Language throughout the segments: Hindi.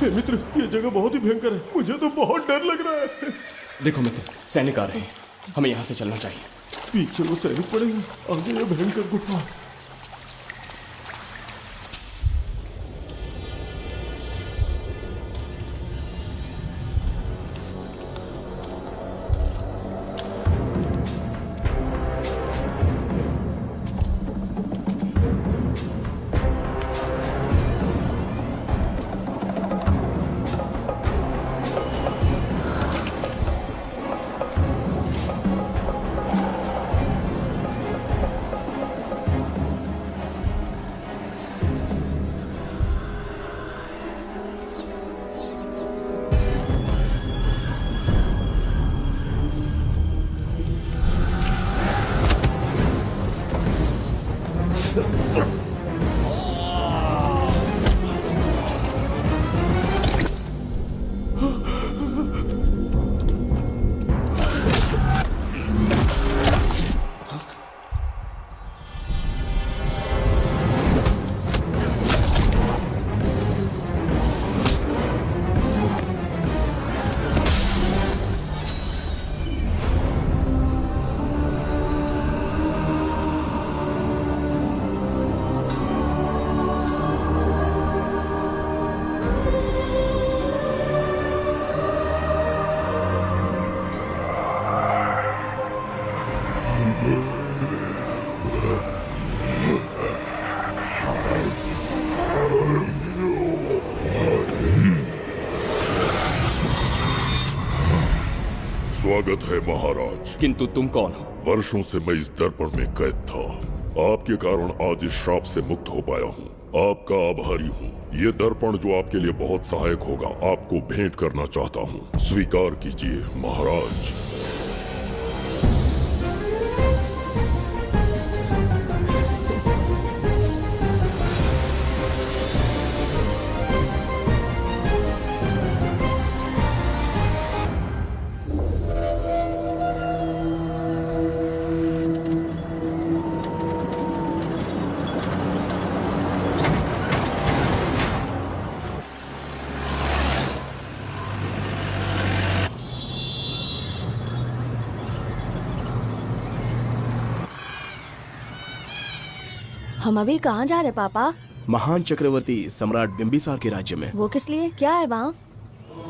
हे मित्र, ये जगह बहुत ही भयंकर है। मुझे तो बहुत डर लग रहा है। देखो मित्र, सैनिक आ रहे हैं, हमें यहाँ से चलना चाहिए। पीछे वो सैनिक पड़ेंगे, आगे ये भयंकर गुफा। स्वागत है महाराज। किंतु तुम कौन हो? वर्षों से मैं इस दर्पण में कैद था। आपके कारण आज इस श्राप से मुक्त हो पाया हूँ। आपका आभारी हूँ। ये दर्पण जो आपके लिए बहुत सहायक होगा, आपको भेंट करना चाहता हूँ। स्वीकार कीजिए महाराज। हम अभी कहाँ जा रहे पापा? महान चक्रवर्ती सम्राट बिंबिसार के राज्य में। वो किस लिए? क्या है वहाँ?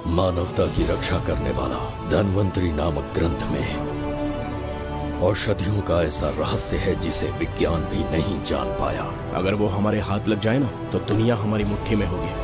मानवता की रक्षा करने वाला धन्वंतरी नामक ग्रंथ में औषधियों का ऐसा रहस्य है जिसे विज्ञान भी नहीं जान पाया। अगर वो हमारे हाथ लग जाए ना, तो दुनिया हमारी मुट्ठी में होगी।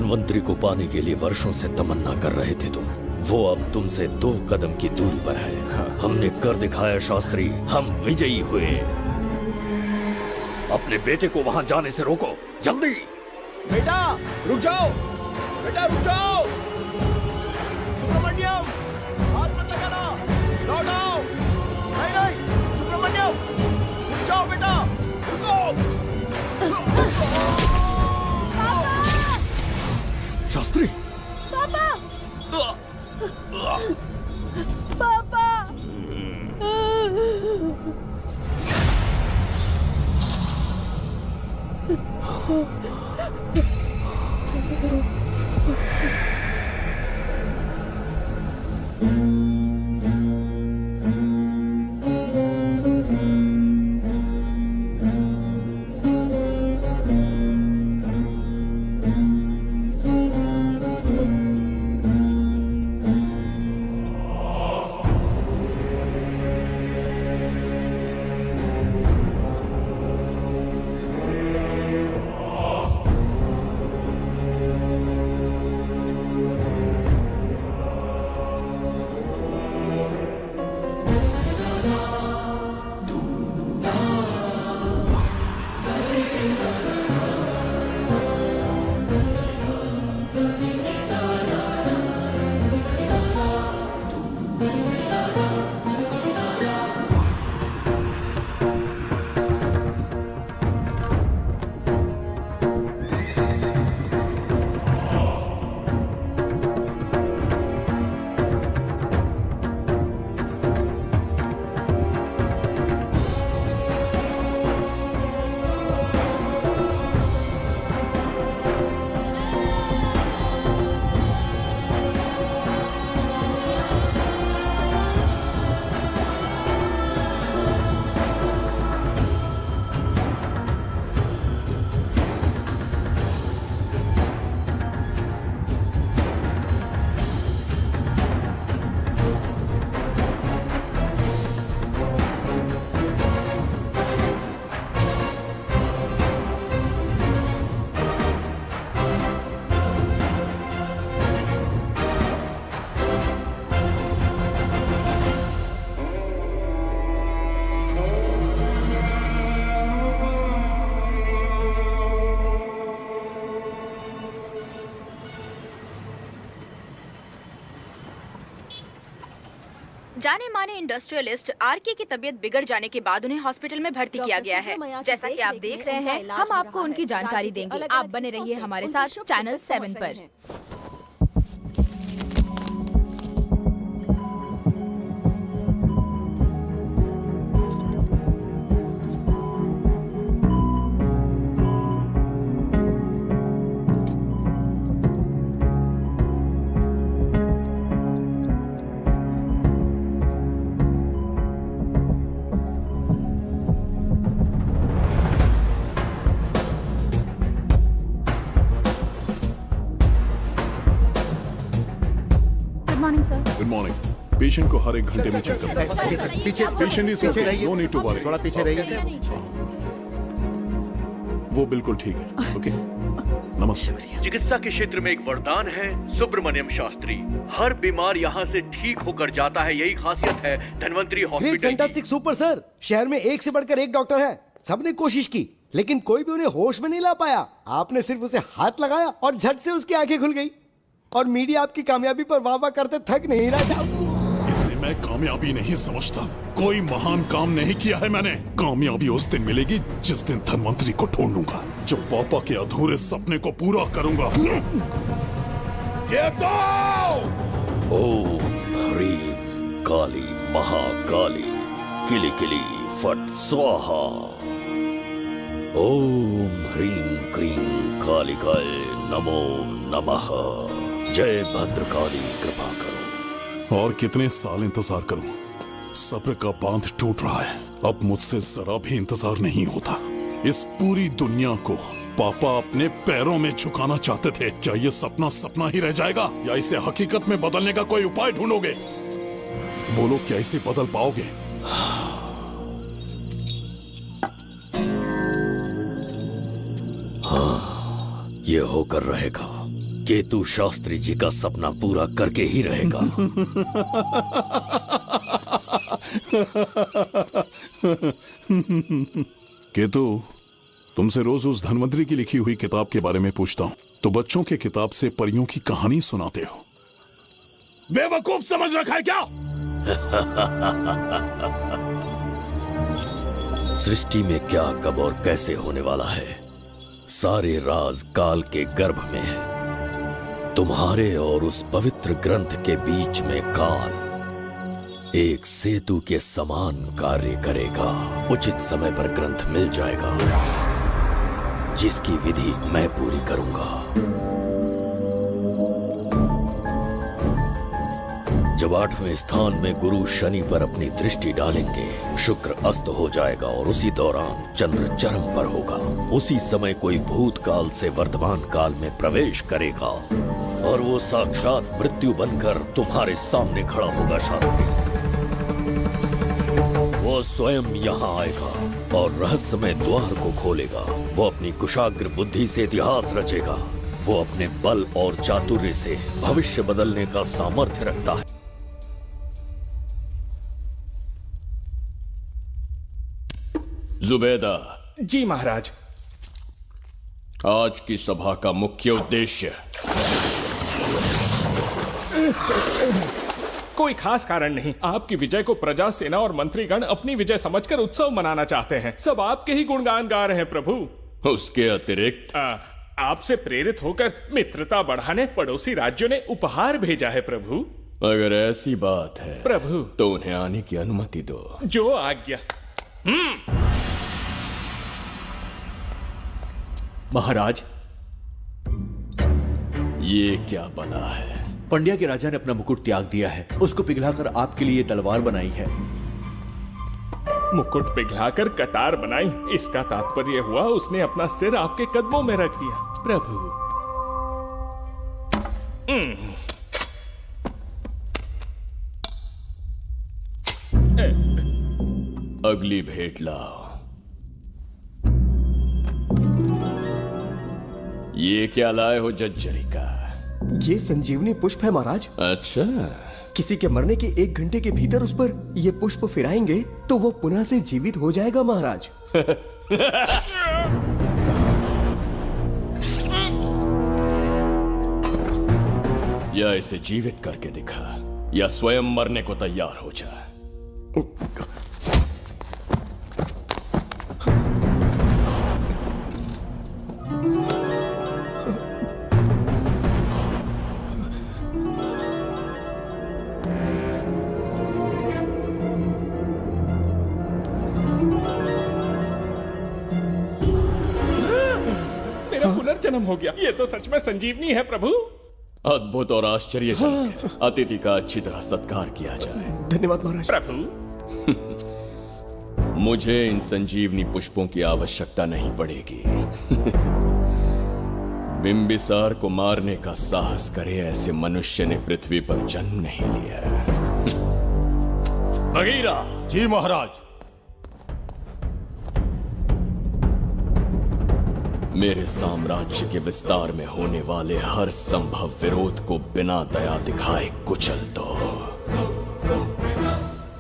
धनवंतरी को पाने के लिए वर्षों से तमन्ना कर रहे थे तुम, वो अब तुमसे 2 कदम की दूरी पर है। हमने कर दिखाया शास्त्री, हम विजयी हुए। अपने बेटे को वहां जाने से रोको, जल्दी। बेटा रुक जाओ, बेटा रुक जाओ। सुब्रमण्यम, हाथ मत लगाना, लौट आओ। नहीं नहीं सुब्रमण्यम, रुक जाओ बेटा, रुको। शास्त्री, पापा पापा जाने माने इंडस्ट्रियलिस्ट आरके की तबीयत बिगड़ जाने के बाद उन्हें हॉस्पिटल में भर्ती किया गया है। जैसा कि आप देख रहे हैं, हम आपको उनकी जानकारी देंगे। आप बने रहिए हमारे साथ चैनल 7 पर। Good morning. पेशेंट को हर 1 घंटे में चेक करना है। पीछे पेशेंट इज पीछे रहिए, नो नीड टू वरी। थोड़ा पीछे रहिए। वो बिल्कुल ठीक है। ओके, नमस्ते। चिकित्सा के क्षेत्र में एक वरदान है सुब्रमण्यम शास्त्री। हर बीमार यहाँ से ठीक होकर जाता है, यही खासियत है धनवंतरी हॉस्पिटल की। Fantastic, super sir. शहर में एक से बढ़कर एक डॉक्टर है। सबने कोशिश की लेकिन कोई भी उन्हें होश में नहीं ला पाया। आपने सिर्फ उसे हाथ लगाया और झट से उसकी आंखें खुल गई। और मीडिया आपकी कामयाबी पर वाह वाह करते थक नहीं रहा। इसे मैं कामयाबी नहीं समझता। कोई महान काम नहीं किया है मैंने। कामयाबी उस दिन मिलेगी जिस दिन धनवंतरी को ढूंढूंगा, जो पापा के अधूरे सपने को पूरा करूंगा। ये तो ओम ह्रीं काली महाकाली किली किली फट स्वाहा। ओम ह्रीं क्रीं कालिकाय नमो नमः। जय भद्रकाली, कृपा करो। और कितने साल इंतजार करूं? सब्र का बांध टूट रहा है। अब मुझसे जरा भी इंतजार नहीं होता। इस पूरी दुनिया को पापा अपने पैरों में झुकाना चाहते थे। क्या ये सपना सपना ही रह जाएगा या इसे हकीकत में बदलने का कोई उपाय ढूंढोगे? बोलो, क्या इसे बदल पाओगे? हाँ, ये होकर रहेगा। केतु शास्त्री जी का सपना पूरा करके ही रहेगा। केतु, तुमसे रोज उस धनवंतरी की लिखी हुई किताब के बारे में पूछता हूं तो बच्चों के किताब से परियों की कहानी सुनाते हो। बेवकूफ समझ रखा है क्या? सृष्टि में क्या, कब और कैसे होने वाला है, सारे राज काल के गर्भ में है। तुम्हारे और उस पवित्र ग्रंथ के बीच में काल एक सेतु के समान कार्य करेगा। उचित समय पर ग्रंथ मिल जाएगा, जिसकी विधि मैं पूरी करूंगा। जब 8वें स्थान में गुरु शनि पर अपनी दृष्टि डालेंगे, शुक्र अस्त हो जाएगा और उसी दौरान चंद्र चरम पर होगा। उसी समय कोई भूतकाल से वर्तमान काल में प्रवेश करेगा और वो साक्षात मृत्यु बनकर तुम्हारे सामने खड़ा होगा। शास्त्री, वो स्वयं यहाँ आएगा और रहस्यमय द्वार को खोलेगा। वो अपनी कुशाग्र बुद्धि से इतिहास रचेगा। वो अपने बल और चातुर्य से भविष्य बदलने का सामर्थ्य रखता है। जुबैदा। जी महाराज। आज की सभा का मुख्य उद्देश्य कोई खास कारण नहीं। आपकी विजय को प्रजा, सेना और मंत्रीगण अपनी विजय समझकर उत्सव मनाना चाहते हैं। सब आपके ही गुणगान गा रहे हैं प्रभु। उसके अतिरिक्त आपसे प्रेरित होकर मित्रता बढ़ाने पड़ोसी राज्यों ने उपहार भेजा है प्रभु। अगर ऐसी बात है प्रभु, तो उन्हें आने की अनुमति दो। जो आज्ञा। महाराज, ये क्या बला है? पंड्या के राजा ने अपना मुकुट त्याग दिया है। उसको पिघलाकर आपके लिए तलवार बनाई है। मुकुट पिघलाकर कटार बनाई, इसका तात्पर्य हुआ उसने अपना सिर आपके कदमों में रख दिया प्रभु। अगली भेंट लाओ। ये क्या लाए हो जज्जरी का? ये संजीवनी पुष्प है महाराज। अच्छा, किसी के मरने के 1 घंटे के भीतर उस पर ये पुष्प फिराएंगे तो वो पुनः से जीवित हो जाएगा महाराज। या इसे जीवित करके दिखा, या स्वयं मरने को तैयार हो जा। मेरा पुनर्जन्म हो गया। ये तो सच में संजीवनी है प्रभु। अद्भुत और आश्चर्यजनक। अतिथि का अच्छी तरह सत्कार किया जाए। धन्यवाद महाराज। प्रभु, मुझे इन संजीवनी पुष्पों की आवश्यकता नहीं पड़ेगी। बिंबिसार को मारने का साहस करे ऐसे मनुष्य ने पृथ्वी पर जन्म नहीं लिया। बगीरा। जी महाराज। मेरे साम्राज्य के विस्तार में होने वाले हर संभव विरोध को बिना दया दिखाए कुचल दो।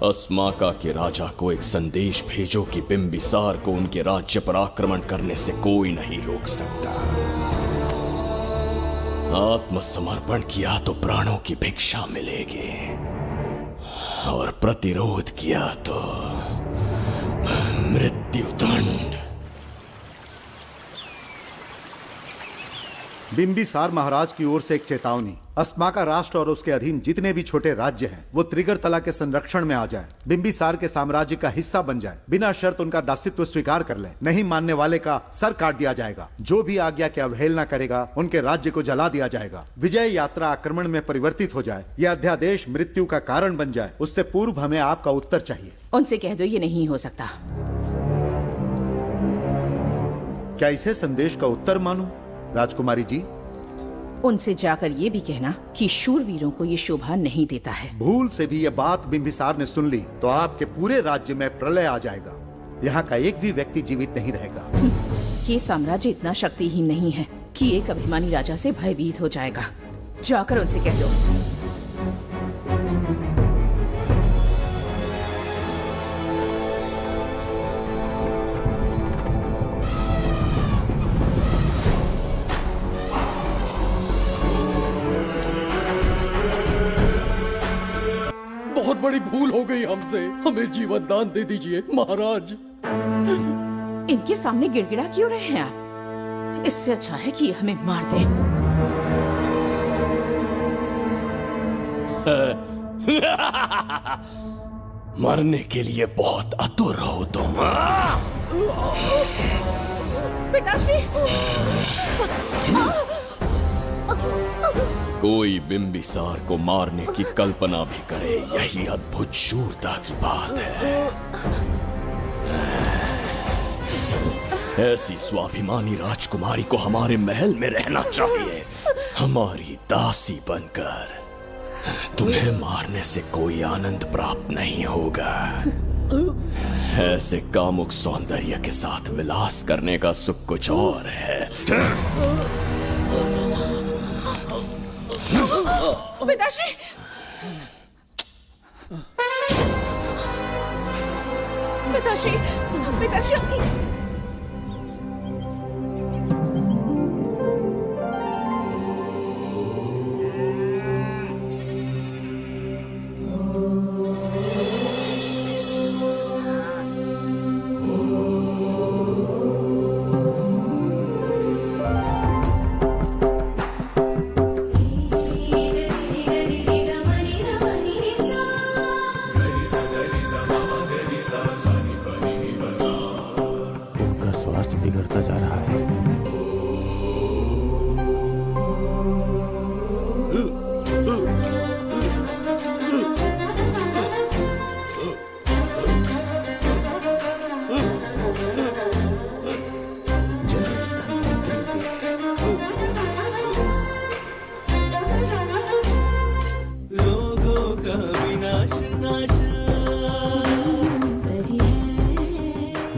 अस्माका के राजा को एक संदेश भेजो कि बिंबिसार को उनके राज्य पर आक्रमण करने से कोई नहीं रोक सकता। आत्मसमर्पण किया तो प्राणों की भिक्षा मिलेगी, और प्रतिरोध किया तो मृत्युदंड। बिंबिसार महाराज की ओर से एक चेतावनी। अस्माका राष्ट्र और उसके अधीन जितने भी छोटे राज्य हैं वो त्रिगर्तला के संरक्षण में आ जाएं, बिंबिसार के साम्राज्य का हिस्सा बन जाएं, बिना शर्त उनका दासत्व स्वीकार कर लें। नहीं मानने वाले का सर काट दिया जाएगा। जो भी आज्ञा की अवहेलना करेगा उनके राज्य को जला दिया जाएगा। विजय यात्रा आक्रमण में परिवर्तित हो जाए, यह अध्यादेश मृत्यु का कारण बन जाए, उससे पूर्व हमें आपका उत्तर चाहिए। उनसे कह दो ये नहीं हो सकता। क्या इसे संदेश का उत्तर मानूं? राजकुमारी जी, उनसे जाकर ये भी कहना कि शूरवीरों को ये शोभा नहीं देता है। भूल से भी ये बात बिंबिसार ने सुन ली तो आपके पूरे राज्य में प्रलय आ जाएगा। यहाँ का एक भी व्यक्ति जीवित नहीं रहेगा। ये साम्राज्य इतना शक्तिहीन नहीं है कि एक अभिमानी राजा से भयभीत हो जाएगा। जाकर उनसे कह दो। बहुत बड़ी भूल हो गई हमसे, हमें जीवन दान दे दीजिए महाराज। इनके सामने गिड़गिड़ा क्यों रहे हैं आप? इससे अच्छा है कि हमें मार दें। मरने के लिए बहुत आतुर हो तुम। पिताश्री! कोई बिंबिसार को मारने की कल्पना भी करे, यही अद्भुत शूरता की बात है। ऐसी स्वाभिमानी राजकुमारी को हमारे महल में रहना चाहिए, हमारी दासी बनकर। तुम्हें मारने से कोई आनंद प्राप्त नहीं होगा। ऐसे कामुक सौंदर्य के साथ विलास करने का सुख कुछ और है। पिताश्री! पिताश्री! पिताश्री! बिगड़ता जा रहा है।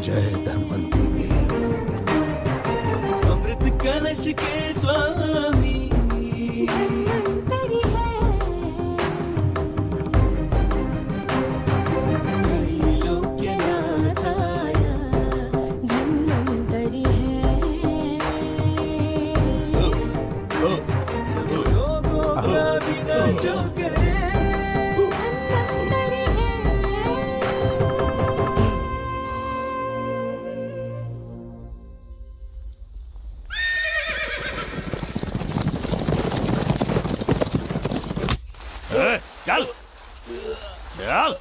जय धन्वंतरी अमृत कलश के स्वामी चल चल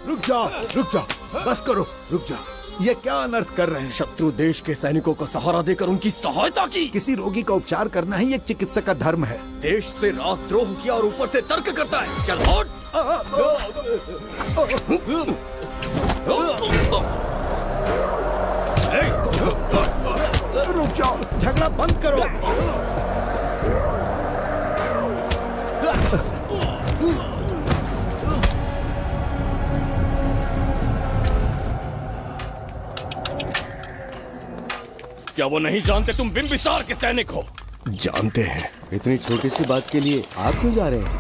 रुक जाओ, बस करो, रुक जाओ। ये क्या अनर्थ कर रहे हैं? शत्रु देश के सैनिकों को सहारा देकर उनकी सहायता की। किसी रोगी का उपचार करना ही एक चिकित्सक का धर्म है। देश से राजद्रोह किया और ऊपर से तर्क करता है। चल हट। रुक जाओ, झगड़ा बंद करो। क्या वो नहीं जानते तुम बिंबिसार के सैनिक हो? जानते हैं। इतनी छोटी सी बात के लिए आप क्यों जा रहे हैं?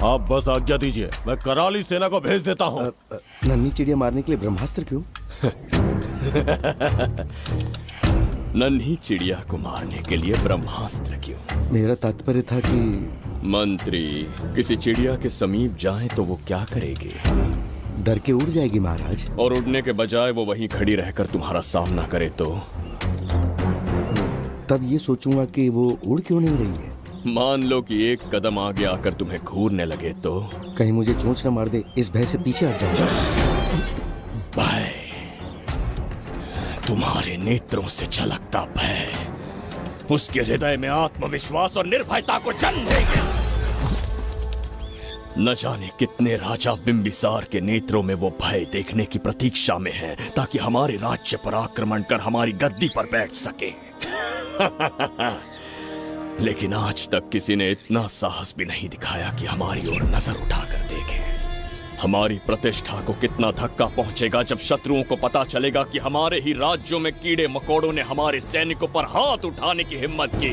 आप बस आज्ञा दीजिए, मैं कराली सेना को भेज देता हूँ। नन्ही चिड़िया मारने के लिए ब्रह्मास्त्र क्यों? नन्ही चिड़िया को मारने के लिए ब्रह्मास्त्र क्यों? मेरा तात्पर्य था कि मंत्री किसी चिड़िया के समीप जाए तो वो क्या करेगी? डर के उड़ जाएगी महाराज। और उड़ने के बजाय वो वहीं खड़ी रहकर तुम्हारा सामना करे तो? तब ये सोचूंगा कि वो उड़ क्यों नहीं रही है। मान लो कि एक कदम आगे आकर तुम्हें घूरने लगे तो? कहीं मुझे चोंच न मार दे, इस भय से पीछे हट जाऊंगा। भय, तुम्हारे नेत्रों से झलकता भय उसके हृदय में आत्मविश्वास और निर्भयता को जन्म देगा। न जाने कितने राजा बिंबिसार के नेत्रों में वो भय देखने की प्रतीक्षा में हैं, ताकि हमारे राज्य पर आक्रमण कर हमारी गद्दी पर बैठ सके। लेकिन आज तक किसी ने इतना साहस भी नहीं दिखाया कि हमारी ओर नजर उठाकर देखे। हमारी प्रतिष्ठा को कितना धक्का पहुंचेगा जब शत्रुओं को पता चलेगा कि हमारे ही राज्यों में कीड़े मकोड़ों ने हमारे सैनिकों पर हाथ उठाने की हिम्मत की।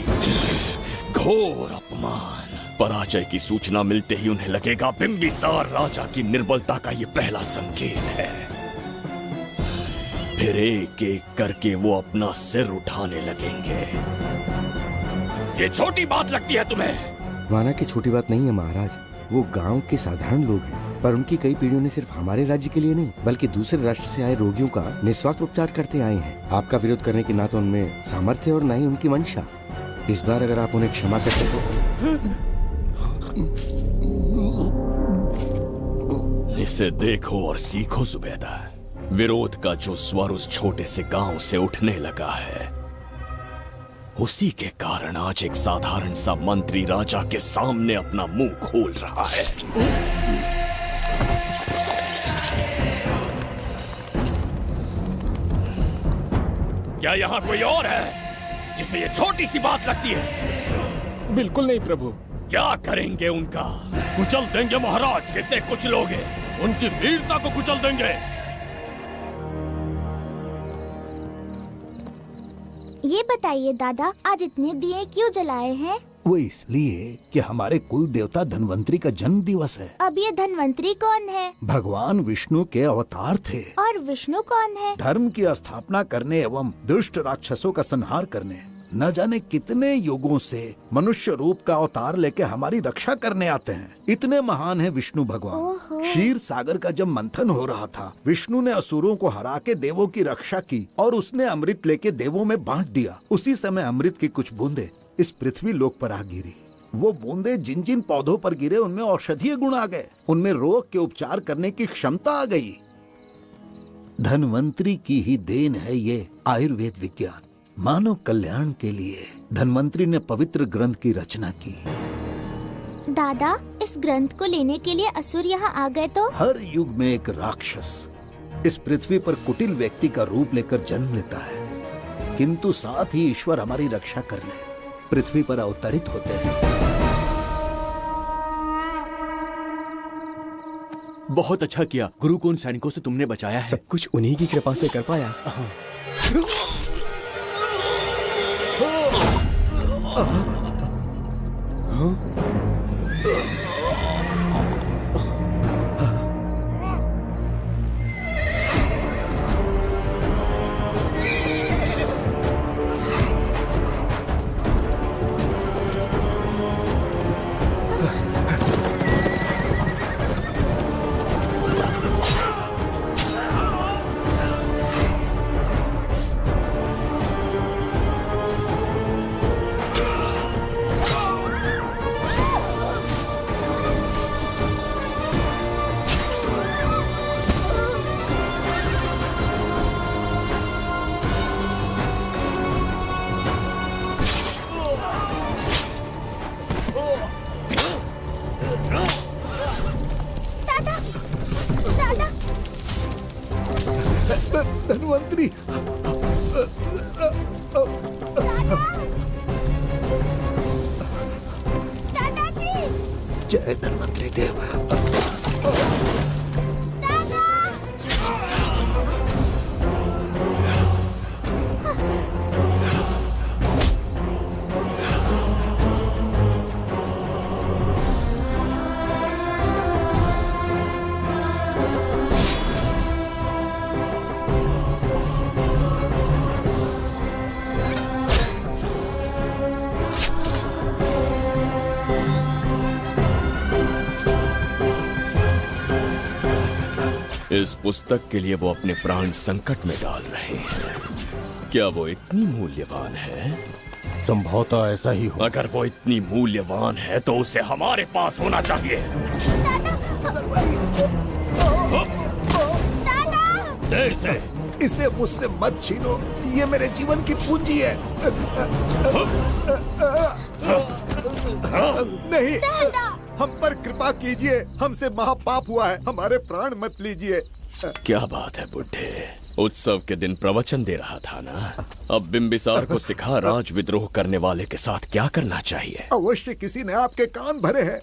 घोर अपमान। पराजय की सूचना मिलते ही उन्हें लगेगा बिंबिसार राजा की निर्बलता का ये पहला संकेत है। फिर एक एक करके वो अपना सिर उठाने लगेंगे। ये छोटी बात लगती है तुम्हें? माना कि छोटी बात नहीं है महाराज, वो गांव के साधारण लोग हैं, पर उनकी कई पीढ़ियों ने सिर्फ हमारे राज्य के लिए नहीं बल्कि दूसरे राष्ट्र से आए रोगियों का निस्वार्थ उपचार करते आए हैं। आपका विरोध करने की ना तो उनमें सामर्थ्य और ना ही उनकी मंशा। इस बार अगर आप उन्हें क्षमा करते तो। इसे देखो और सीखो जुबैदा। विरोध का जो स्वर उस छोटे से गांव से उठने लगा है, उसी के कारण आज एक साधारण सा मंत्री राजा के सामने अपना मुंह खोल रहा है। क्या यहाँ कोई और है जिसे ये छोटी सी बात लगती है? बिल्कुल नहीं प्रभु। क्या करेंगे उनका? कुचल देंगे महाराज, जैसे कुछ लोग हैं, उनकी वीरता को कुचल देंगे। ये बताइए दादा, आज इतने दिए क्यों जलाए हैं? वो इसलिए कि हमारे कुल देवता धन्वंतरी का जन्म दिवस है। अब ये धन्वंतरी कौन है? भगवान विष्णु के अवतार थे। और विष्णु कौन है? धर्म की स्थापना करने एवं दुष्ट राक्षसों का संहार करने न जाने कितने युगों से मनुष्य रूप का अवतार लेके हमारी रक्षा करने आते हैं। इतने महान है विष्णु भगवान। क्षीर सागर का जब मंथन हो रहा था, विष्णु ने असुरों को हरा के देवों की रक्षा की और उसने अमृत लेके देवों में बांट दिया। उसी समय अमृत की कुछ बूंदे इस पृथ्वी लोक पर आ गिरी। वो बूंदे जिन जिन पौधों पर गिरे उनमें औषधीय गुण आ गए, उनमें रोग के उपचार करने की क्षमता आ गई। धन्वंतरी की ही देन है ये आयुर्वेद विज्ञान। मानव कल्याण के लिए धन्वंतरी ने पवित्र ग्रंथ की रचना की। दादा, इस ग्रंथ को लेने के लिए असुर यहाँ आ गए तो? हर युग में एक राक्षस इस पृथ्वी पर कुटिल व्यक्ति का रूप लेकर जन्म लेता है, किंतु साथ ही ईश्वर हमारी रक्षा करने पृथ्वी पर अवतरित होते हैं। बहुत अच्छा किया गुरु को उन सैनिकों से तुमने बचाया है। सब कुछ उन्हीं की कृपा से कर पाया। धन्वंतरी, दादाजी, जय धन्वंतरी देव। इस पुस्तक के लिए वो अपने प्राण संकट में डाल रहे हैं। क्या वो इतनी मूल्यवान है? संभवतः ऐसा ही हो। अगर वो इतनी मूल्यवान है तो उसे हमारे पास होना चाहिए। देर से इसे मुझसे मत छीनो, ये मेरे जीवन की पूंजी है। नहीं, हम पर कृपा कीजिए, हमसे महापाप हुआ है, हमारे प्राण मत लीजिए। क्या बात है बुड्ढे, उत्सव के दिन प्रवचन दे रहा था ना। अब बिंबिसार को सिखा राज विद्रोह करने वाले के साथ क्या करना चाहिए। अवश्य किसी ने आपके कान भरे हैं।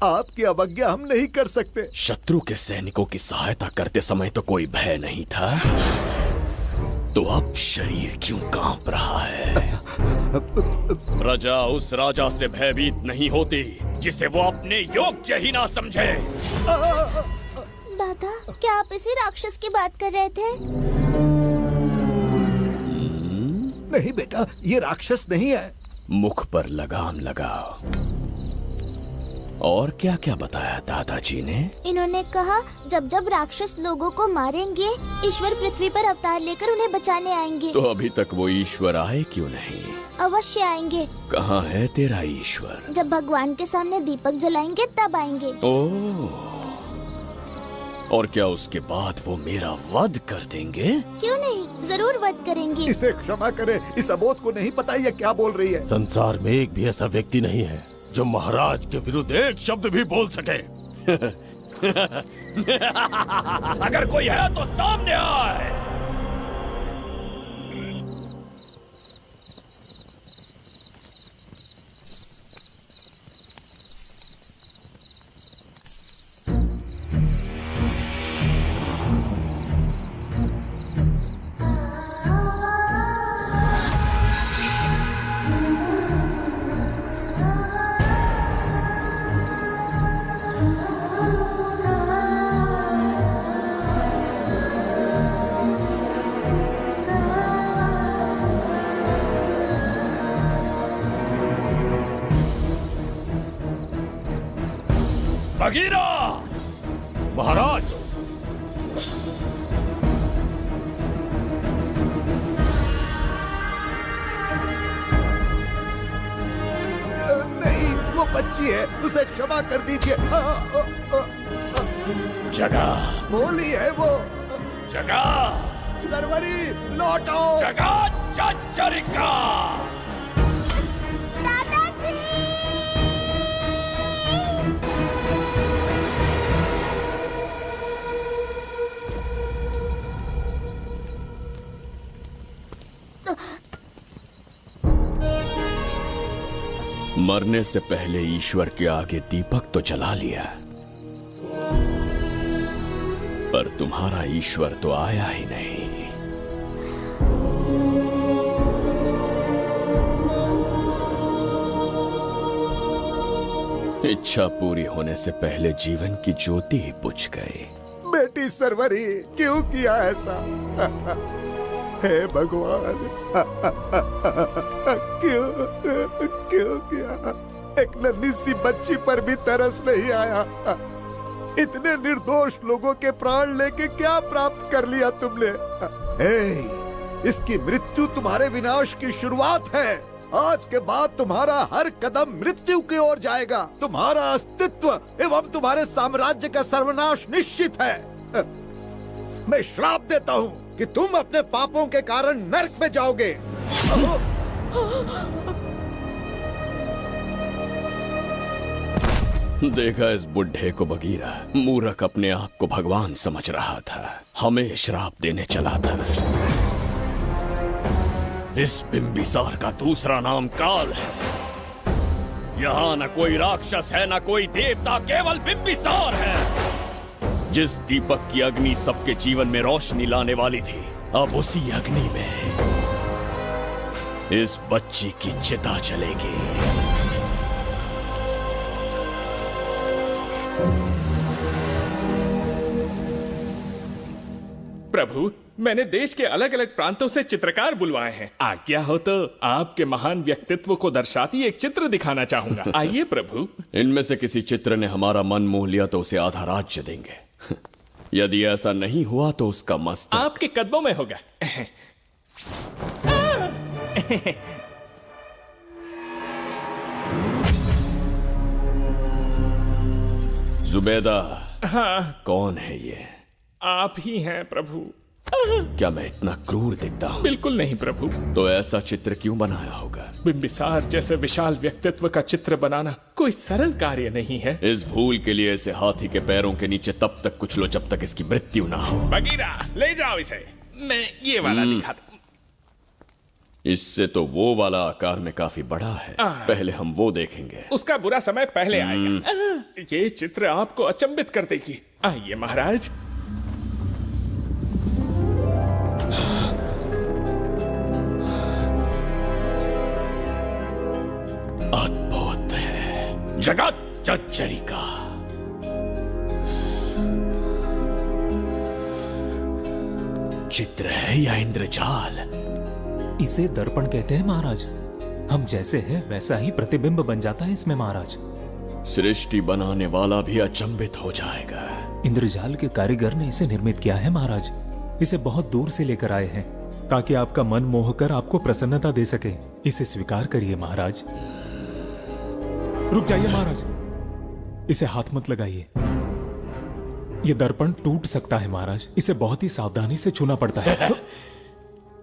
आपकी अवज्ञा हम नहीं कर सकते। शत्रु के सैनिकों की सहायता करते समय तो कोई भय नहीं था, तो अब शरीर क्यों कांप रहा है? प्रजा उस राजा से भयभीत नहीं होती जिसे वो अपने योग्य ही ना समझे। दादा, क्या आप इसी राक्षस की बात कर रहे थे? नहीं बेटा, ये राक्षस नहीं है। मुख पर लगाम लगाओ। और क्या क्या बताया दादाजी ने? इन्होंने कहा जब जब राक्षस लोगों को मारेंगे, ईश्वर पृथ्वी पर अवतार लेकर उन्हें बचाने आएंगे। तो अभी तक वो ईश्वर आए क्यों नहीं? अवश्य आएंगे। कहाँ है तेरा ईश्वर? जब भगवान के सामने दीपक जलाएंगे तब आएंगे। ओह, और क्या उसके बाद वो मेरा वध कर देंगे? क्यों नहीं, जरूर वध करेंगे। इसे क्षमा करे, इस अबोध को नहीं पता ये क्या बोल रही है। संसार में एक भी ऐसा व्यक्ति नहीं है जो महाराज के विरुद्ध एक शब्द भी बोल सके। अगर कोई है तो सामने आए। बगीरा! महाराज, नहीं, वो बच्ची है, उसे क्षमा कर दीजिए। जगह बोली है वो। जगह सरवरी लौटो। जगह चचरिका। मरने से पहले ईश्वर के आगे दीपक तो जला लिया, पर तुम्हारा ईश्वर तो आया ही नहीं। इच्छा पूरी होने से पहले जीवन की ज्योति ही बुझ गई। बेटी सरवरी, क्यों किया ऐसा? हे भगवान, क्यों किया? एक नन्ही सी बच्ची पर भी तरस नहीं आया। इतने निर्दोष लोगों के प्राण लेके क्या प्राप्त कर लिया तुमने? इसकी मृत्यु तुम्हारे विनाश की शुरुआत है। आज के बाद तुम्हारा हर कदम मृत्यु की ओर जाएगा। तुम्हारा अस्तित्व एवं तुम्हारे साम्राज्य का सर्वनाश निश्चित है। मैं श्राप देता हूँ कि तुम अपने पापों के कारण नरक में जाओगे। देखा इस बुढ़े को बगीरा, मूर्ख अपने आप को भगवान समझ रहा था, हमें श्राप देने चला था। इस बिंबिसार का दूसरा नाम काल है। यहाँ न कोई राक्षस है, न कोई देवता, केवल बिंबिसार है। जिस दीपक की अग्नि सबके जीवन में रोशनी लाने वाली थी, अब उसी अग्नि में इस बच्ची की चिता जलेगी। प्रभु, मैंने देश के अलग अलग प्रांतों से चित्रकार बुलवाए हैं। आज्ञा हो तो आपके महान व्यक्तित्व को दर्शाती एक चित्र दिखाना चाहूंगा। आइए प्रभु। इनमें से किसी चित्र ने हमारा मन मोह लिया तो उसे आधा राज्य देंगे। यदि ऐसा नहीं हुआ तो उसका मस्तक आपके कदमों में होगा। जुबैदा। हाँ। कौन है ये? आप ही हैं प्रभु। क्या मैं इतना क्रूर दिखता हूँ? बिल्कुल नहीं प्रभु। तो ऐसा चित्र क्यों बनाया होगा? बिंबिसार जैसे विशाल व्यक्तित्व का चित्र बनाना कोई सरल कार्य नहीं है। इस भूल के लिए इसे हाथी के पैरों के नीचे तब तक कुचलो जब तक इसकी मृत्यु ना हो। बगीरा, ले जाओ इसे। मैं ये वाला दिखाता हूँ। इससे तो वो वाला आकार में काफी बड़ा है। पहले हम वो देखेंगे। उसका बुरा समय पहले आएगा। ये चित्र आपको अचंभित कर देगी। आइए महाराज। अद्भुत है, जगत जज्जरी का। चित्र है या इंद्रजाल? इसे दर्पण कहते हैं महाराज। हम जैसे हैं वैसा ही प्रतिबिंब बन जाता है इसमें महाराज। सृष्टि बनाने वाला भी अचंभित हो जाएगा। इंद्रजाल के कारीगर ने इसे निर्मित किया है महाराज। इसे बहुत दूर से लेकर आए हैं ताकि आपका मन मोह कर आपको प्रसन्नता दे सके। इसे स्वीकार करिए महाराज। रुक जाइए महाराज, इसे हाथ मत लगाइए। ये दर्पण टूट सकता है महाराज। इसे बहुत ही सावधानी से छूना पड़ता है।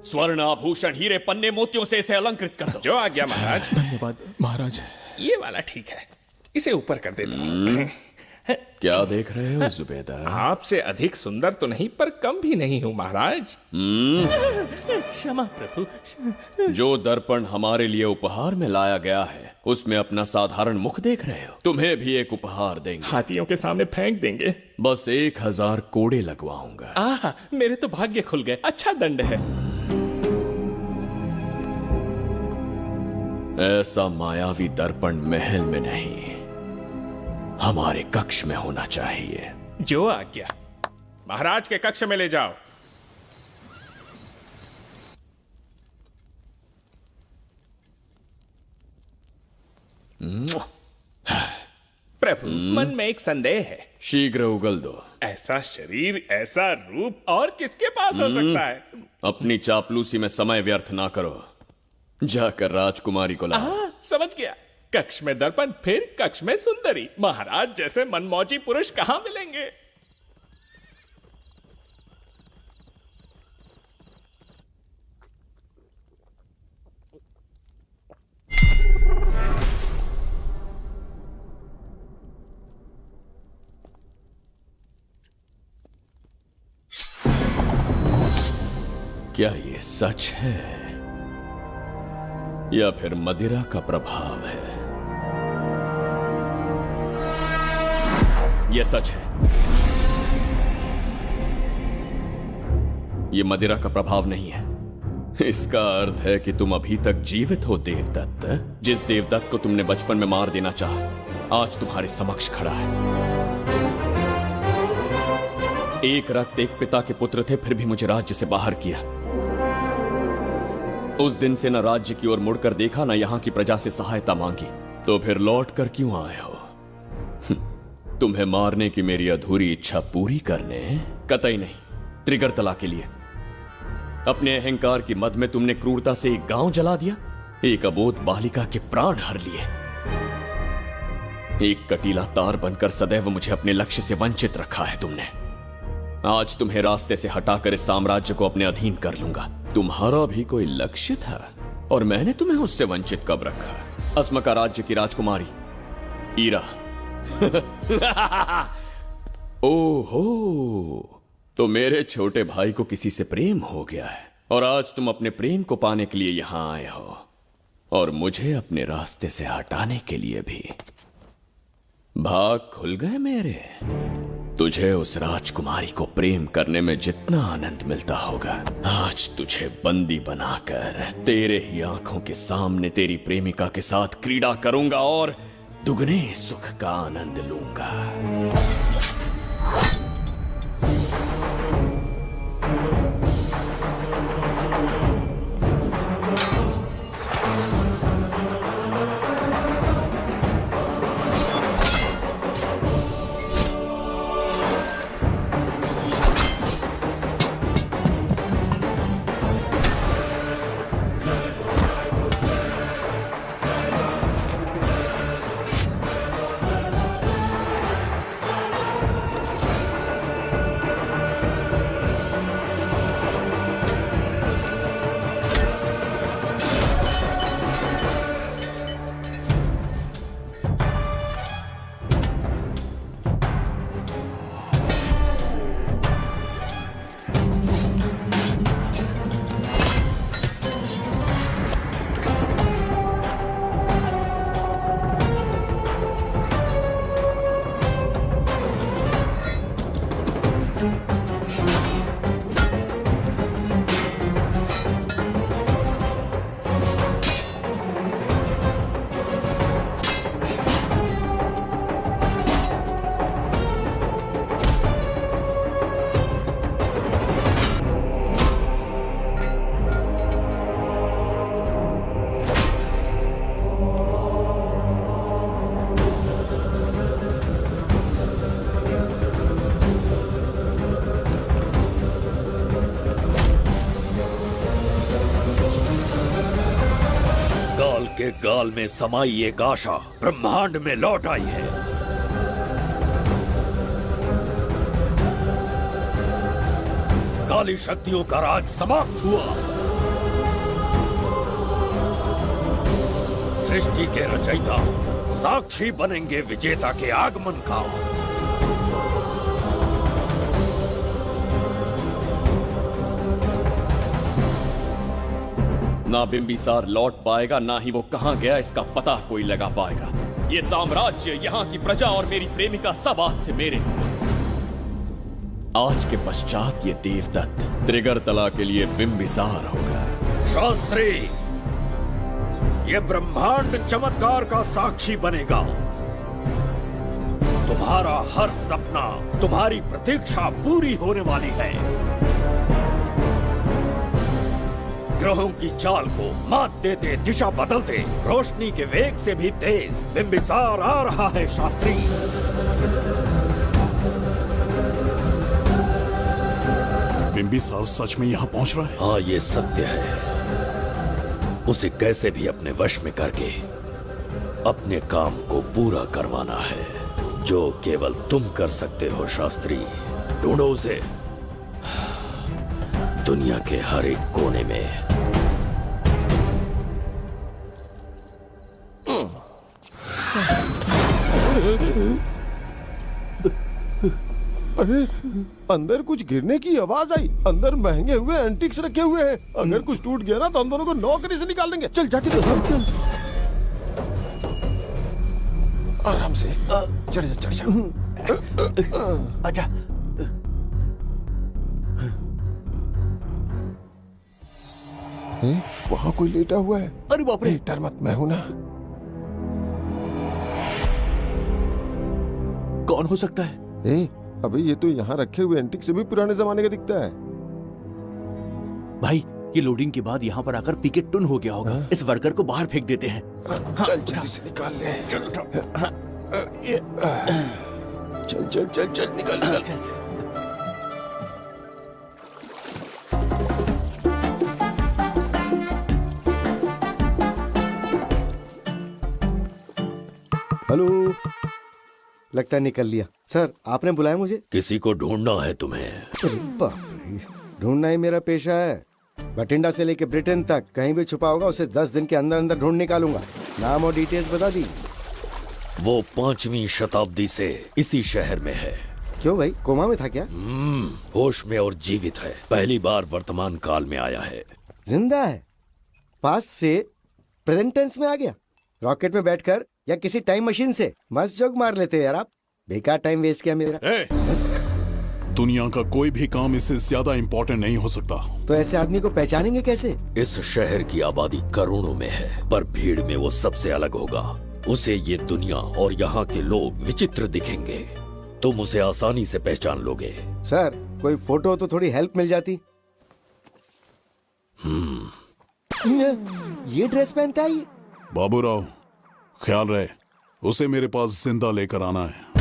स्वर्ण आभूषण हीरे पन्ने मोतियों से इसे अलंकृत कर दो। जो आ गया महाराज। धन्यवाद महाराज। ये वाला ठीक है, इसे ऊपर कर देता हूँ। क्या देख रहे हो जुबेदा? आपसे अधिक सुंदर तो नहीं पर कम भी नहीं हूँ महाराज। क्षमा प्रभु। जो दर्पण हमारे लिए उपहार में लाया गया है उसमें अपना साधारण मुख देख रहे हो। तुम्हें भी एक उपहार देंगे। हाथियों के सामने फेंक देंगे। बस 1000 कोड़े लगवाऊंगा। मेरे तो भाग्य खुल गए। अच्छा दंड है। ऐसा मायावी दर्पण महल में नहीं, हमारे कक्ष में होना चाहिए। जो आज्ञा। महाराज के कक्ष में ले जाओ। प्रभु, मन में एक संदेह है। शीघ्र उगल दो। ऐसा शरीर, ऐसा रूप और किसके पास हो सकता है? अपनी चापलूसी में समय व्यर्थ ना करो। जाकर राजकुमारी को लाओ। समझ गया। कक्ष में दर्पण, फिर कक्ष में सुंदरी। महाराज जैसे मनमौजी पुरुष कहां मिलेंगे? क्या ये सच है या फिर मदिरा का प्रभाव है? यह सच है। यह मदिरा का प्रभाव नहीं है। इसका अर्थ है कि तुम अभी तक जीवित हो देवदत्त। जिस देवदत्त को तुमने बचपन में मार देना चाहा आज तुम्हारे समक्ष खड़ा है। एक रक्त एक पिता के पुत्र थे, फिर भी मुझे राज्य से बाहर किया। उस दिन से न राज्य की ओर मुड़कर देखा, न यहां की प्रजा से सहायता मांगी। तो फिर लौट कर क्यों आए हो? तुम्हें मारने की मेरी अधूरी इच्छा पूरी करने? कतई नहीं, त्रिगर्तला के लिए। अपने अहंकार की मद में तुमने क्रूरता से एक गांव जला दिया, एक अबोध बालिका के प्राण हर लिए। एक कटीला तार बनकर सदैव मुझे अपने लक्ष्य से वंचित रखा है तुमने। आज तुम्हें रास्ते से हटाकर इस साम्राज्य को अपने अधीन कर लूंगा। तुम्हारा भी कोई लक्ष्य था और मैंने तुम्हें उससे वंचित कब रखा? अस्मका राज्य की राजकुमारी ईरा। ओहो, तो मेरे छोटे भाई को किसी से प्रेम हो गया है और आज तुम अपने प्रेम को पाने के लिए यहां आए हो और मुझे अपने रास्ते से हटाने के लिए भी। भाग खुल गए मेरे। तुझे उस राजकुमारी को प्रेम करने में जितना आनंद मिलता होगा, आज तुझे बंदी बनाकर तेरे ही आंखों के सामने तेरी प्रेमिका के साथ क्रीड़ा करूंगा और दुगने सुख का आनंद लूंगा। गाल में समाई एक आशा ब्रह्मांड में लौट आई है। काली शक्तियों का राज समाप्त हुआ। सृष्टि के रचयिता साक्षी बनेंगे विजेता के आगमन का। ना बिंबिसार लौट पाएगा, ना ही वो कहां गया इसका पता कोई लगा पाएगा। ये साम्राज्य, यहाँ की प्रजा और मेरी प्रेमिका सब आज से मेरे। आज के पश्चात ये देवदत्त त्रिगर्तला के लिए बिंबिसार होगा। शास्त्री, ये ब्रह्मांड चमत्कार का साक्षी बनेगा। तुम्हारा हर सपना, तुम्हारी प्रतीक्षा पूरी होने वाली है। ग्रहों की चाल को मात देते, दिशा बदलते, रोशनी के वेग से भी तेज बिंबिसार आ रहा है शास्त्री। बिंबिसार सच में यहाँ पहुँच रहा है? हाँ, ये सत्य है। उसे कैसे भी अपने वश में करके अपने काम को पूरा करवाना है, जो केवल तुम कर सकते हो शास्त्री। ढूंढो उसे दुनिया के हर एक कोने में। अरे, अंदर कुछ गिरने की आवाज आई। अंदर महंगे हुए एंटिक्स रखे हुए हैं। अगर कुछ टूट गया ना तो हम दोनों को नौकरी से निकाल देंगे। चल जाके देख। चल आराम से चढ़ जा, चढ़ जा। आजा। वहाँ कोई लेटा हुआ है। अरे बाप रे, डर मत, मैं हूं ना। कौन हो सकता है? अबे ये तो यहाँ रखे हुए एंटिक से भी पुराने जमाने का दिखता है। भाई, ये लोडिंग के बाद यहाँ पर आकर पिकेट टुन हो गया होगा। इस वर्कर को बाहर फेंक देते हैं। चल जल्दी से निकाल ले। चल चल चल चल निकाल। हेलो, लगता है निकल लिया। सर, आपने बुलाया मुझे? किसी को ढूंढना है तुम्हें। अरे बाप रे, ढूंढना ही मेरा पेशा है। बठिंडा से लेके ब्रिटेन तक कहीं भी छुपा होगा उसे 10 दिन के अंदर अंदर ढूंढ निकालूंगा। नाम और डिटेल्स बता दी। वो 5वीं शताब्दी से इसी शहर में है। क्यों भाई, कोमा में था क्या? होश में और जीवित है। पहली बार वर्तमान काल में आया है। जिंदा है? पास्ट से प्रेजेंट टेंस में आ गया? रॉकेट में बैठकर या किसी टाइम मशीन से? मस्त जोक मार लेते हैं यार आप। बेकार टाइम वेस्ट किया मेरा। दुनिया का कोई भी काम इससे ज्यादा इम्पोर्टेंट नहीं हो सकता। तो ऐसे आदमी को पहचानेंगे कैसे? इस शहर की आबादी करोड़ों में है, पर भीड़ में वो सबसे अलग होगा। उसे ये दुनिया और यहाँ के लोग विचित्र दिखेंगे। तुम उसे आसानी से पहचान लोगे। सर, कोई फोटो तो थोड़ी हेल्प मिल जाती। ये ड्रेस पहनता है ये? बाबूराव, ख्याल रहे, उसे मेरे पास जिंदा लेकर आना है।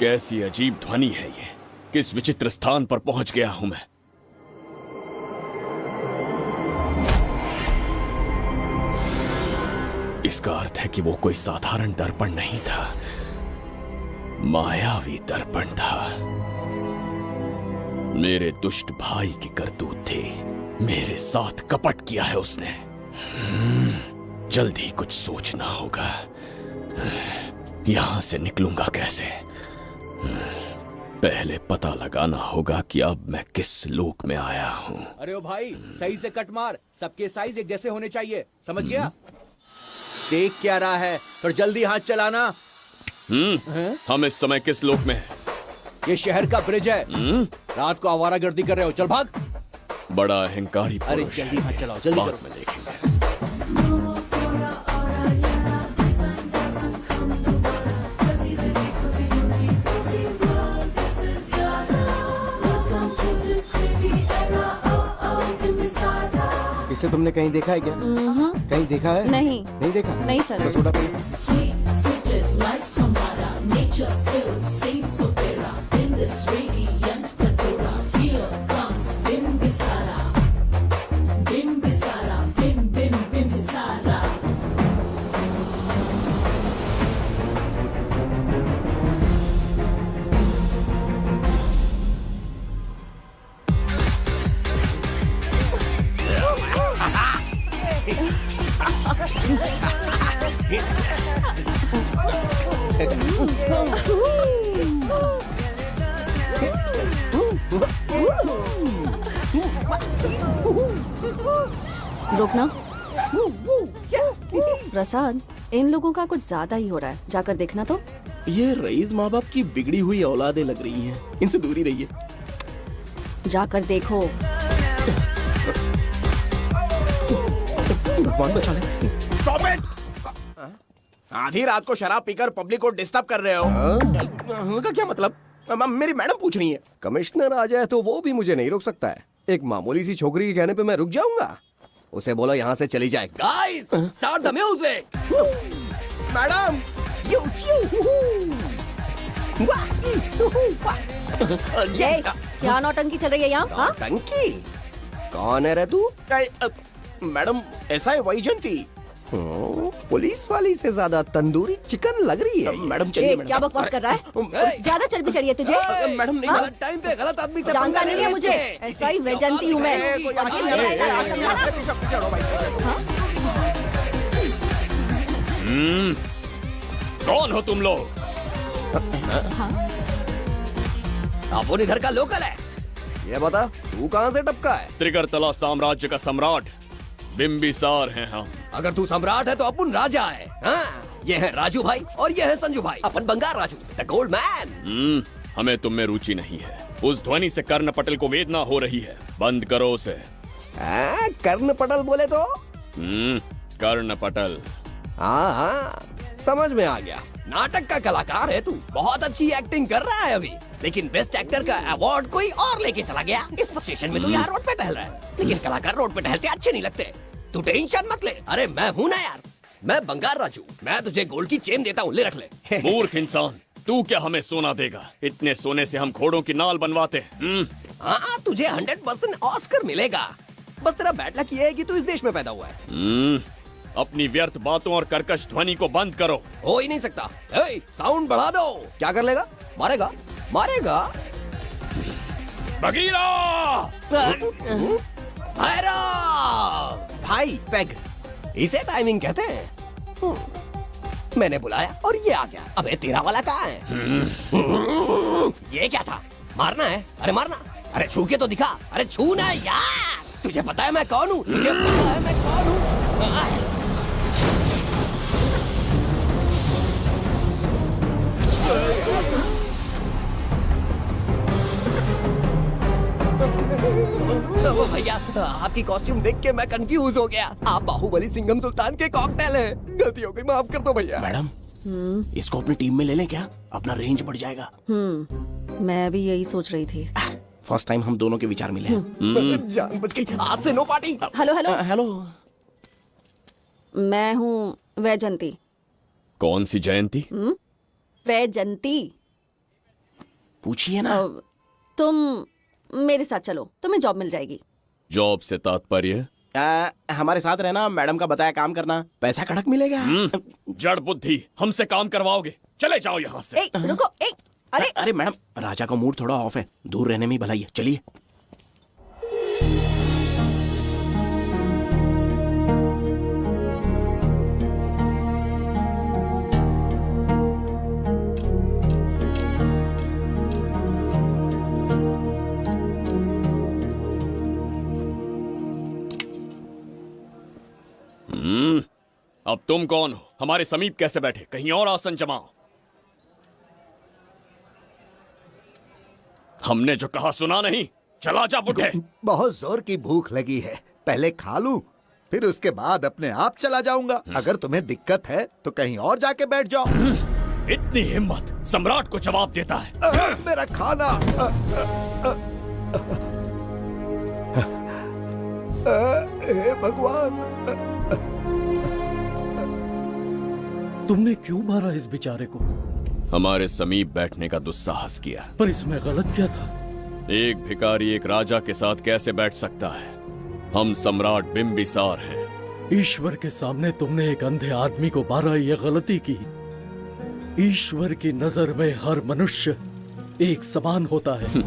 कैसी अजीब ध्वनि है ये। किस विचित्र स्थान पर पहुंच गया हूं मैं। इसका अर्थ है कि वो कोई साधारण दर्पण नहीं था, मायावी दर्पण था। मेरे दुष्ट भाई की करतूत थी। मेरे साथ कपट किया है उसने। जल्द ही कुछ सोचना होगा। यहां से निकलूंगा कैसे? पहले पता लगाना होगा कि अब मैं किस लोक में आया हूँ। अरे ओ भाई, सही से कट मार। सबके साइज एक जैसे होने चाहिए, समझ गया? देख क्या रहा है, पर जल्दी हाथ चलाना। हम इस समय किस लोक में हैं? ये शहर का ब्रिज है। रात को आवारागर्दी कर रहे हो, चल भाग। बड़ा अहंकारी पुरुष। अरे जल्दी हाथ चलाओ, जल्दी बाद करो। में देखेंगे। इसे तुमने कहीं देखा है क्या? कहीं देखा है? नहीं। नहीं देखा? नहीं सर। तो सोडा पी। रुकना। प्रसाद, इन लोगों का कुछ ज्यादा ही हो रहा है, जाकर देखना तो। ये रईस माँ बाप की बिगड़ी हुई औलादें लग रही हैं, इनसे दूरी रहिए। जाकर देखो। भगवान बचा ले। Stop it! आधी रात को शराब पीकर पब्लिक को डिस्टर्ब कर रहे हो। का क्या मतलब? मेरी मैडम पूछ रही है। कमिश्नर आ जाए तो वो भी मुझे नहीं रोक सकता है। एक मामूली सी छोकरी के कहने पे मैं रुक जाऊंगा? उसे बोलो यहाँ से चली जाए। Guys, start the music. Madam, ये क्या नौटंकी चल रही है यहाँ? हाँ? टंकी? कौन है रे तू? मैडम, ऐसा है वैजंती। पुलिस वाली से ज्यादा तंदूरी चिकन लग रही है। मैडम चलिए। ए, क्या बकवास कर रहा है? ज्यादा चर्बी चढ़ी है तुझे? मैडम नहीं, गलत टाइम पे गलत आदमी से जानता नहीं है मुझे, ऐसा ही वैजंती हूँ मैं। और ये लड़ाई का राज समझा ना? कौन हो तुम लोग? अपन इधर का लोकल है। ये बता, तू कहाँ से टपका है? त्रिगर्तला साम्राज्य का सम्राट बिंबिसार हैं हम। अगर तू सम्राट है तो अपन राजा है। हाँ? ये है राजू भाई और ये है संजू भाई, अपन बंगार राजू, द गोल्ड मैन। हमें तुम में रुचि नहीं है। उस ध्वनि से कर्ण पटल को वेदना हो रही है, बंद करो उसे। कर्ण पटल बोले तो? कर्ण पटल। हाँ, समझ में आ गया। नाटक का कलाकार है तू, बहुत अच्छी एक्टिंग कर रहा है अभी, लेकिन बेस्ट एक्टर का अवार्ड कोई और लेके चला गया। इस स्टेशन में तू यहाँ रोड पे टहल रहा है, लेकिन कलाकार रोड पे टहलते अच्छे नहीं लगते। तू टेंशन मत ले। अरे मैं हूँ ना यार, मैं बंगार राजू, मैं तुझे गोल्ड की चेन देता हूँ, ले रख ले। मूर्ख इंसान, तू क्या हमें सोना देगा? इतने सोने से हम घोड़ों की नाल बनवाते हैं। हाँ, तुझे 100% ऑस्कर मिलेगा। बस तेरा बैड लक ये है कि तू इस देश में पैदा हुआ है। अपनी व्यर्थ बातों और कर्कश ध्वनि को बंद करो। हो ही नहीं सकता। साउंड बढ़ा दो। क्या कर लेगा? मारेगा? मारेगा? बगीरा! भाई पैग, इसे टाइमिंग कहते हैं। मैंने बुलाया और ये आ गया। अबे तेरा वाला कहाँ है? ये क्या था? मारना है? अरे मारना। अरे छू के तो दिखा। अरे छू ना यार। तुझे पता है मैं कौन हूँ? तुझे पता है मैं कौन हूँ? भैया, आपकी कॉस्ट्यूम देख के मैं कंफ्यूज हो गया। आप बाहुबली सिंघम सुल्तान के कॉकटेल हैं। गलती हो गई, माफ कर दो भैया। मैडम, इसको अपनी टीम में ले लें क्या? अपना रेंज बढ़ जाएगा। मैं भी यही सोच रही थी। फर्स्ट टाइम हम दोनों के विचार मिले हैं। जान बच गई। आज से no party. Hello hello hello, मैं हूँ वैजंती। कौन सी जयंती? वैजंती। पूछिए ना। तुम मेरे साथ चलो, तुम्हें जॉब मिल जाएगी। जॉब से तात्पर्य? हमारे साथ रहना, मैडम का बताया काम करना, पैसा कड़क मिलेगा। जड़ बुद्धि, हमसे काम करवाओगे? चले जाओ यहाँ से। रुको। अरे मैडम, राजा का मूड थोड़ा ऑफ है, दूर रहने में ही भलाई है। चलिए। अब तुम कौन हो? हमारे समीप कैसे बैठे? कहीं और आसन जमाओ। हमने जो कहा सुना नहीं? चला जा बुढ़े। बहुत जोर की भूख लगी है, पहले खा लूं, फिर उसके बाद अपने आप चला जाऊंगा। अगर तुम्हें दिक्कत है तो कहीं और जाके बैठ जाओ। इतनी हिम्मत, सम्राट को जवाब देता है। मेरा खाना। हे भगवान, तुमने क्यों मारा इस बेचारे को? हमारे समीप बैठने का दुस्साहस किया। पर इसमें गलत क्या था? एक भिखारी एक राजा के साथ कैसे बैठ सकता है? हम सम्राट बिम्बिसार हैं। ईश्वर के सामने तुमने एक अंधे आदमी को मारा, ये गलती की। ईश्वर की नजर में हर मनुष्य एक समान होता है।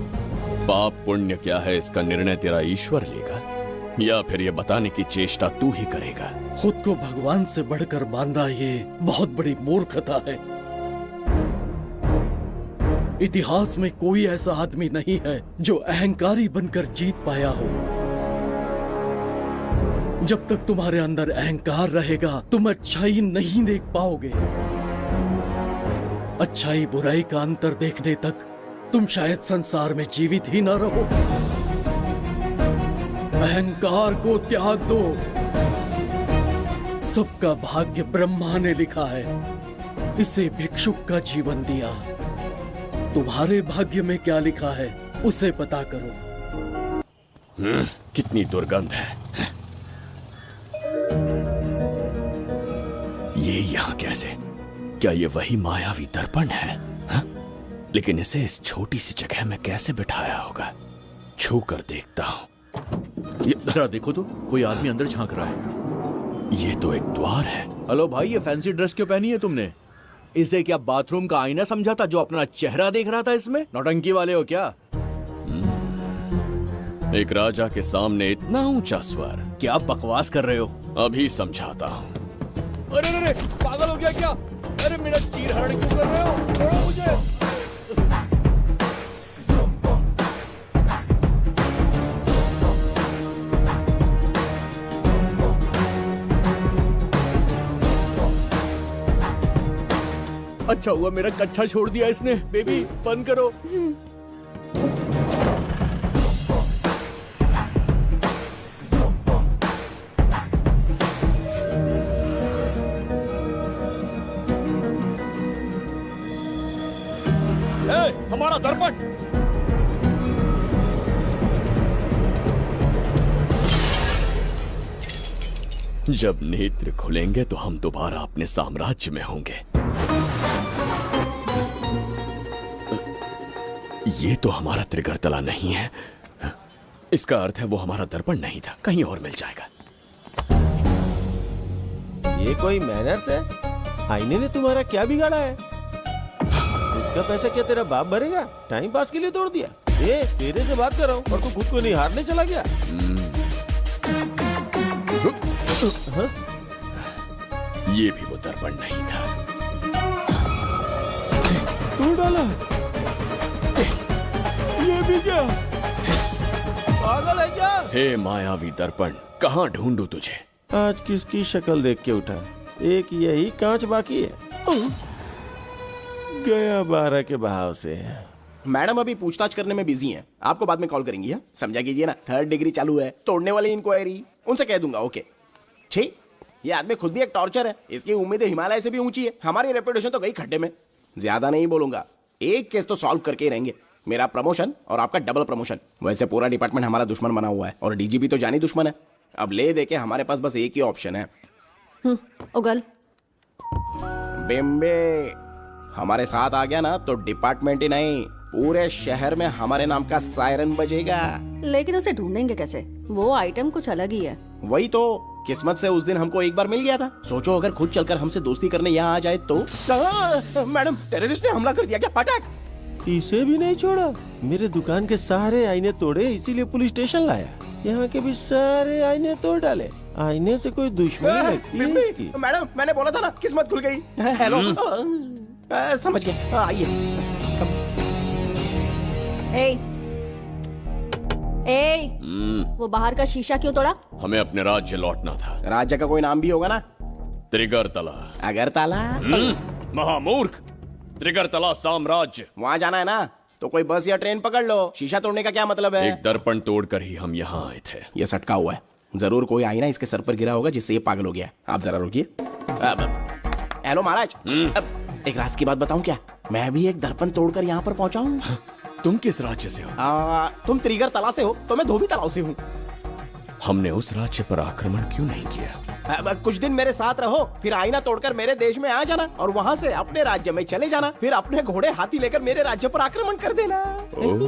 पाप पुण्य क्या है इसका निर्णय तेरा ईश्वर लेगा, या फिर ये बताने की चेष्टा तू ही करेगा? खुद को भगवान से बढ़कर मानना ये बहुत बड़ी मूर्खता है। इतिहास में कोई ऐसा आदमी नहीं है जो अहंकारी बनकर जीत पाया हो। जब तक तुम्हारे अंदर अहंकार रहेगा तुम अच्छाई नहीं देख पाओगे। अच्छाई बुराई का अंतर देखने तक तुम शायद संसार में जीवित ही न रहो। अहंकार को त्याग दो। सबका भाग्य ब्रह्मा ने लिखा है, इसे भिक्षुक का जीवन दिया। तुम्हारे भाग्य में क्या लिखा है उसे पता करो। कितनी दुर्गंध है। ये यहाँ कैसे? क्या ये वही मायावी दर्पण है? हा? लेकिन इसे इस छोटी सी जगह में कैसे बिठाया होगा? छू कर देखता हूँ। ये जरा देखो तो, कोई आदमी अंदर झांक रहा है। ये तो एक द्वार है। हेलो भाई, ये फैंसी ड्रेस क्यों पहनी है तुमने? इसे क्या बाथरूम का आईना समझा था जो अपना चेहरा देख रहा था इसमें? नौटंकी वाले हो क्या? एक राजा के सामने इतना ऊंचा स्वर। क्या बकवास कर रहे हो? अभी समझाता हूँ। अरे अरे पागल हो गया क्या? अरे मेरा चीर हरण क्यों कर रहे हो? छोड़ो मुझे। अच्छा हुआ मेरा कच्छा छोड़ दिया इसने। बेबी बंद करो। हमारा दर्पण। जब नेत्र खुलेंगे तो हम दोबारा अपने साम्राज्य में होंगे। ये तो हमारा त्रिगर्तला नहीं है। इसका अर्थ है वो हमारा दर्पण नहीं था, कहीं और मिल जाएगा। ये कोई मैनर्स है? आईने ने तुम्हारा क्या बिगाड़ा है? इसका पैसा क्या तेरा बाप भरेगा? टाइम पास के लिए तोड़ दिया। ये तेरे से बात कर रहा हूँ और तू खुद को निहारने चला गया। हाँ? ये भी वो दर्पण नहीं था। तू डाला? ये भी क्या? पागल है क्या? हे मायावी दर्पण, कहाँ ढूंढूं तुझे? आज किसकी शक्ल देख के उठा? एक यही कांच बाकी है। गया 12 के बहाव से। मैडम अभी पूछताछ करने में बिजी हैं। आपको बाद में कॉल करेंगी। है समझा कीजिए ना, 3rd डिग्री चालू है। तोड़ने वाली इंक्वायरी उनसे कह दूंगा। ओके ठीक। ये आदमी खुद भी एक टॉर्चर है। इसकी उम्मीदें हिमालय से भी ऊंची है। हमारी रेपुटेशन तो गई खड्डे में। ज्यादा नहीं बोलूंगा, एक केस तो सॉल्व करके ही रहेंगे। मेरा प्रमोशन और आपका डबल प्रमोशन। वैसे पूरा डिपार्टमेंट हमारा दुश्मन बना हुआ है और डीजीपी तो जानी दुश्मन है। अब ले दे के हमारे पास बस एक ही ऑप्शन है। उगल बिम्बे हमारे साथ आ गया ना तो डिपार्टमेंट ही नहीं पूरे शहर में हमारे नाम का सायरन बजेगा। लेकिन उसे ढूंढेंगे कैसे? वो आइटम कुछ अलग ही है। वही तो, किस्मत से उस दिन हमको एक बार मिल गया था। सोचो अगर खुद चलकर हमसे दोस्ती करने यहाँ आ जाए तो। मैडम टेररिस्ट ने हमला कर दिया क्या? पटाक। इसे भी नहीं छोड़ा। मेरे दुकान के सारे आईने तोड़े, इसीलिए पुलिस स्टेशन लाया। यहाँ के भी सारे आईने तोड़ डाले। आईने से कोई दुश्मनी लगती है इसकी। मैडम मैंने बोला था ना, किस्मत खुल गई। हेलो समझ गए। आइए। वो बाहर का शीशा क्यों तोड़ा? हमें अपने राज्य लौटना था। राज्य का कोई नाम भी होगा ना? त्रिगर्तला। अगरतला? महामूर्ख, त्रिगर्तला साम्राज्य। वहाँ जाना है ना तो कोई बस या ट्रेन पकड़ लो। शीशा तोड़ने का क्या मतलब है? एक दर्पण तोड़कर ही हम यहाँ आए थे। ये सटका हुआ है, जरूर कोई आईना इसके सर पर गिरा होगा जिससे ये पागल हो गया। आप जरा रुकिए। हेलो महाराज, एक राज की बात बताऊं क्या? मैं भी एक दर्पण तोड़कर यहाँ पर पहुंचा हूँ। तुम किस राज्य से हो? तुम त्रिगर्तला से हो तो मैं धोबी तालाब से हूँ। हमने उस राज्य पर आक्रमण क्यों नहीं किया? कुछ दिन मेरे साथ रहो, फिर आईना तोड़कर मेरे देश में आ जाना और वहाँ से अपने राज्य में चले जाना, फिर अपने घोड़े हाथी लेकर मेरे राज्य पर आक्रमण कर देना। ओह,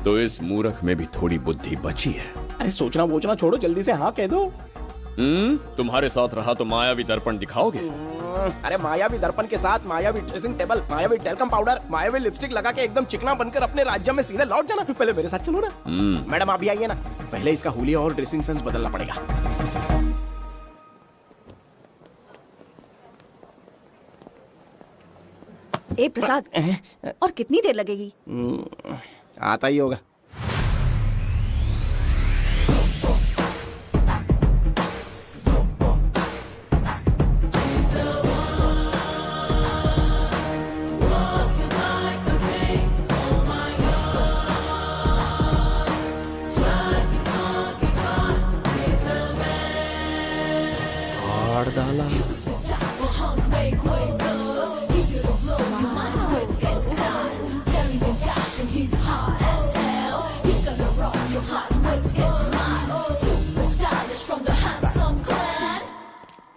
तो इस मूर्ख में भी थोड़ी बुद्धि बची है। अरे सोचना वोचना छोड़ो, जल्दी से हाँ कह दो। तुम्हारे साथ रहा तो मायावी दर्पण दिखाओगे? अरे मायावी दर्पण के साथ मायावी ड्रेसिंग टेबल, मायावी टेल्कम पाउडर, मायावी लिपस्टिक लगा के एकदम चिकना बनकर अपने राज्य में सीधे लौट जाना। पहले मेरे साथ चलो ना। मैडम आप भी आइए ना, पहले इसका हुलिया और ड्रेसिंग सेंस बदलना पड़ेगा। ए प्रसाद, और कितनी देर लगेगी? आता ही होगा।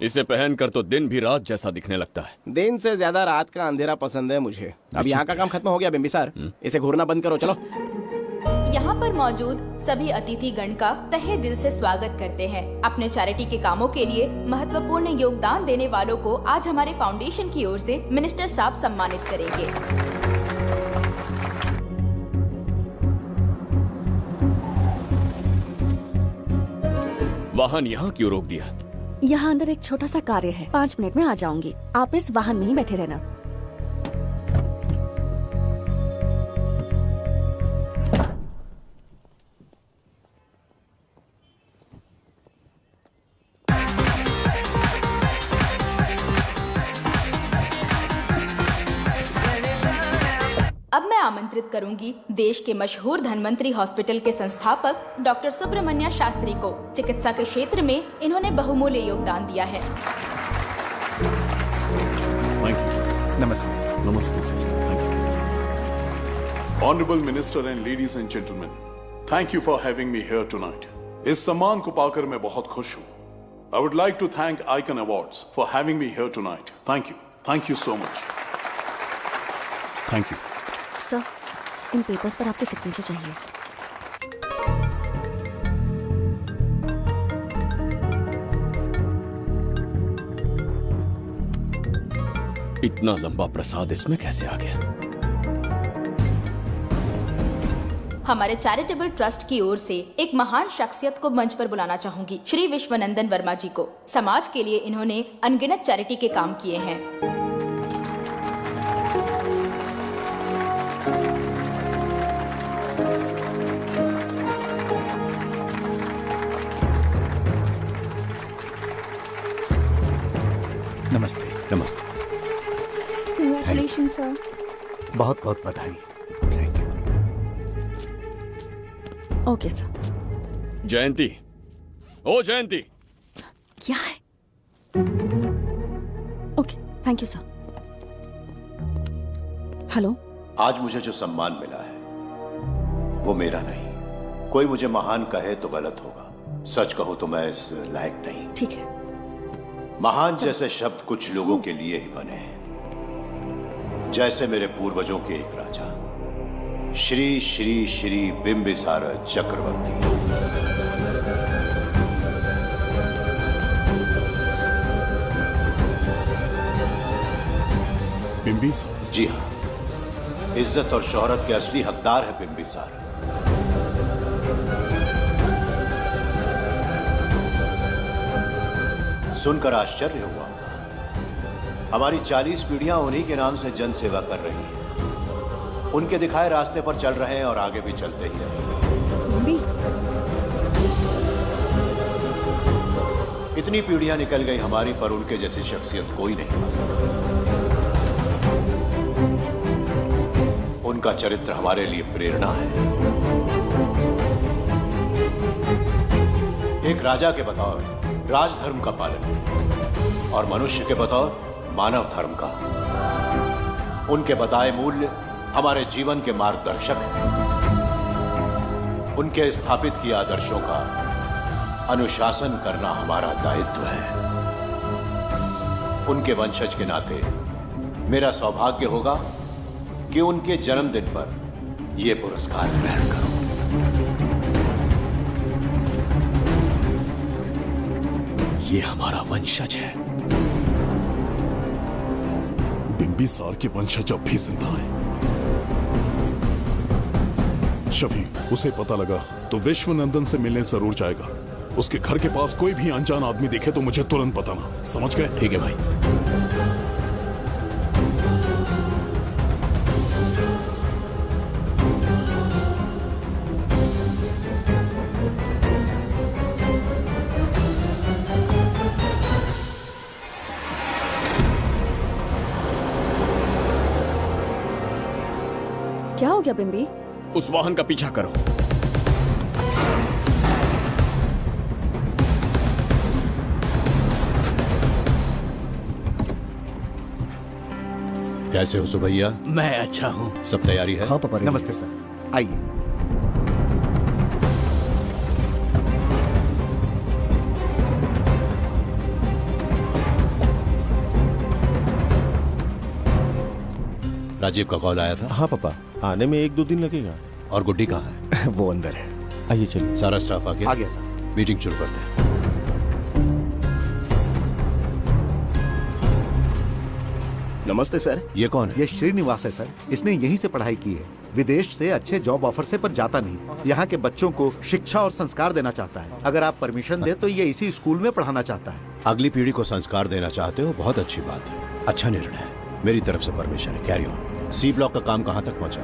इसे पहनकर तो दिन भी रात जैसा दिखने लगता है। दिन से ज्यादा रात का अंधेरा पसंद है मुझे। अब यहाँ का काम खत्म हो गया बिम्बिसार, इसे घूरना बंद करो, चलो। यहाँ पर मौजूद सभी अतिथि गण का तहे दिल से स्वागत करते हैं। अपने चैरिटी के कामों के लिए महत्वपूर्ण योगदान देने वालों को आज हमारे फाउंडेशन की ओर से मिनिस्टर साहब सम्मानित करेंगे। वाहन यहाँ क्यों रोक दिया? यहाँ अंदर एक छोटा सा कार्य है, 5 मिनट में आ जाऊंगी। आप इस वाहन में ही बैठे रहना। अब मैं आमंत्रित करूंगी देश के मशहूर धन्वंतरी हॉस्पिटल के संस्थापक डॉक्टर सुब्रमण्य शास्त्री को। चिकित्सा के क्षेत्र में इन्होंने बहुमूल्य योगदान दिया है। नमस्ते। नमस्ते sir. Honourable minister and ladies and gentleman, thank you for having me here tonight. इस सम्मान को पाकर मैं बहुत खुश हूँ। I would like to thank icon awards for having me here tonight. Thank you so much. Thank you sir, इन पेपर्स पर आपके सिग्नेचर चाहिए। इतना लंबा प्रसाद इसमें कैसे आ गया? हमारे चैरिटेबल ट्रस्ट की ओर से एक महान शख्सियत को मंच पर बुलाना चाहूंगी, श्री विश्वनंदन वर्मा जी को। समाज के लिए इन्होंने अनगिनत चैरिटी के काम किए हैं। नमस्ते। नमस्ते। Congratulation sir. बहुत बहुत बधाई। Okay sir. जयंती, ओ जयंती। क्या है? Okay, thank you sir. Hello. आज मुझे जो सम्मान मिला है वो मेरा नहीं। कोई मुझे महान कहे तो गलत होगा, सच कहूं तो मैं इस लायक नहीं। ठीक है। महान जैसे शब्द कुछ लोगों के लिए ही बने हैं, जैसे मेरे पूर्वजों के एक राजा श्री श्री श्री बिंबिसार चक्रवर्ती। बिंबिसार? जी हाँ, इज्जत और शोहरत के असली हकदार है बिंबिसार। सुनकर आश्चर्य हुआ। हमारी 40 पीढ़ियां उन्हीं के नाम से जन सेवा कर रही हैं। उनके दिखाए रास्ते पर चल रहे हैं और आगे भी चलते ही रहेंगे। इतनी पीढ़ियां निकल गई हमारी, पर उनके जैसी शख्सियत कोई नहीं पा सकता। उनका चरित्र हमारे लिए प्रेरणा है। एक राजा के बतौर राजधर्म का पालन और मनुष्य के बतौर मानव धर्म का। उनके बताए मूल्य हमारे जीवन के मार्गदर्शक हैं। उनके स्थापित किए आदर्शों का अनुशासन करना हमारा दायित्व है। उनके वंशज के नाते मेरा सौभाग्य होगा कि उनके जन्मदिन पर यह पुरस्कार ग्रहण करूं। ये हमारा वंशज है। बिंबिसार के वंशज अब भी जिंदा हैं। शफी, उसे पता लगा तो विश्वनंदन से मिलने जरूर जाएगा। उसके घर के पास कोई भी अनजान आदमी दिखे तो मुझे तुरंत बताना, समझ गए? ठीक है भाई। क्या हो गया बिम्बी? उस वाहन का पीछा करो। कैसे हो सुभैया? मैं अच्छा हूँ। सब तैयारी है? हाँ पापा। नमस्ते सर, आइए। राजीव का कॉल आया था? हाँ पापा, आने में 1-2 दिन लगेगा। और गुड्डी कहाँ है? वो अंदर है। आइए चलिए। सारा स्टाफ आ गया? आ गया सर। मीटिंग शुरू करते हैं। नमस्ते सर। ये कौन है? ये श्रीनिवास है सर। इसने यहीं से पढ़ाई की है। विदेश से अच्छे जॉब ऑफर से पर जाता नहीं। यहाँ के बच्चों को शिक्षा और संस्कार देना चाहता है। अगर आप परमिशन दे तो ये इसी स्कूल में पढ़ाना चाहता है। अगली पीढ़ी को संस्कार देना चाहते हो, बहुत अच्छी बात है। अच्छा निर्णय है। मेरी तरफ से परमिशन है। Carry on. सी ब्लॉक का काम कहाँ तक पहुँचा?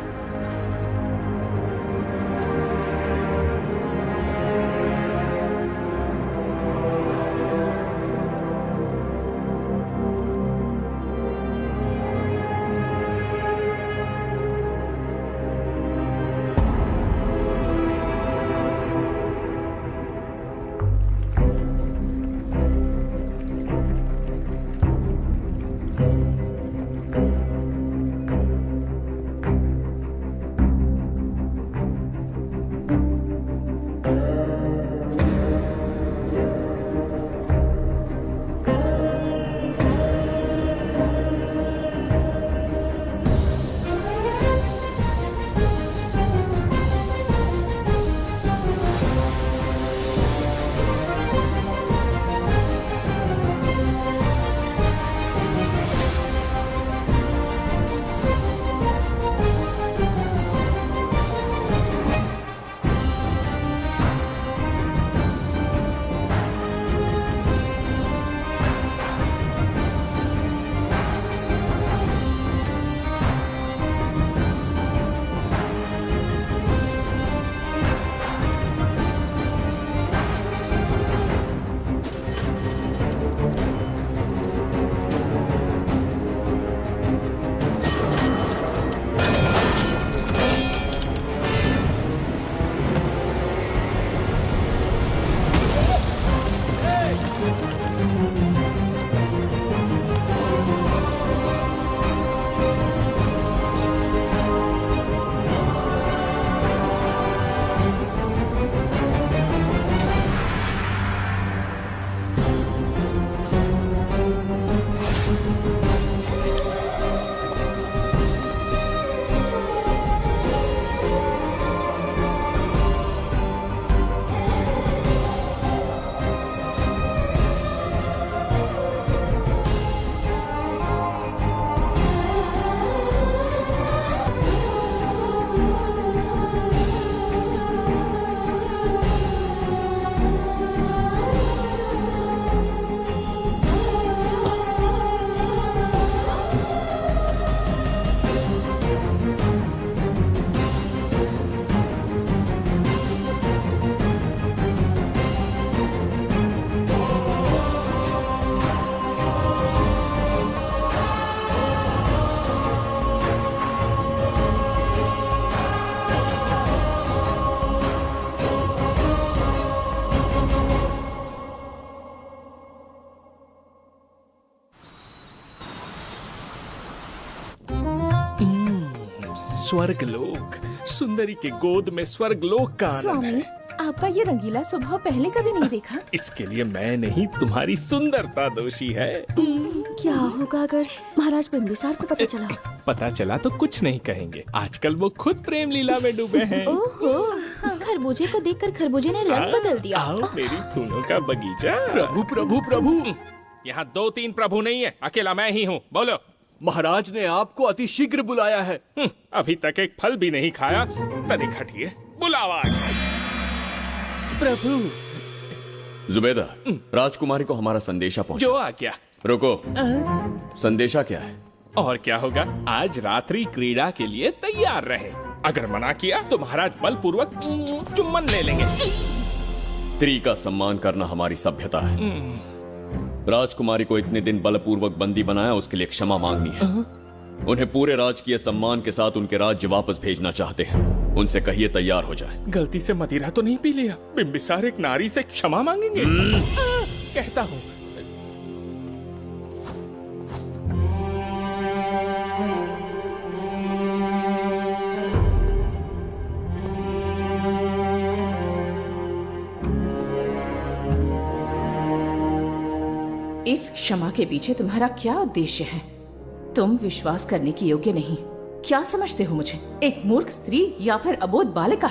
स्वर्गलोक, सुंदरी के गोद में स्वर्गलोक का आनंद है। आपका ये रंगीला स्वभाव पहले कभी नहीं देखा। इसके लिए मैं नहीं, तुम्हारी सुंदरता दोषी है। क्या होगा अगर महाराज बिंबिसार को पता चला? पता चला तो कुछ नहीं कहेंगे, आजकल वो खुद प्रेम लीला में डूबे हैं। ओहो, खरबूजे को देखकर खरबूजे ने रंग बदल दिया। आओ मेरी फूलों का बगीचा। प्रभु प्रभु प्रभु, यहाँ 2-3 प्रभु नहीं है, अकेला मैं ही हूँ। बोलो। महाराज ने आपको अति शीघ्र बुलाया है। अभी तक एक फल भी नहीं खाया, तनिक हटिए, बुलावा। प्रभु। जुबेदा, राजकुमारी को हमारा संदेशा पहुंचा। जो आ गया। रुको, संदेशा क्या है? और क्या होगा, आज रात्रि क्रीड़ा के लिए तैयार रहे। अगर मना किया तो महाराज बलपूर्वक चुम्बन ले लेंगे। स्त्री का सम्मान करना हमारी सभ्यता है। राजकुमारी को इतने दिन बलपूर्वक बंदी बनाया, उसके लिए क्षमा मांगनी है। उन्हें पूरे राजकीय सम्मान के साथ उनके राज्य वापस भेजना चाहते हैं। उनसे कहिए तैयार हो जाए। गलती से मदिरा तो नहीं पी लिया? बिंबिसार एक नारी से क्षमा मांगेंगे? कहता हूँ। इस क्षमा के पीछे तुम्हारा क्या उद्देश्य है? तुम विश्वास करने की योग्य नहीं। क्या समझते हो मुझे, एक मूर्ख स्त्री या फिर अबोध बालिका?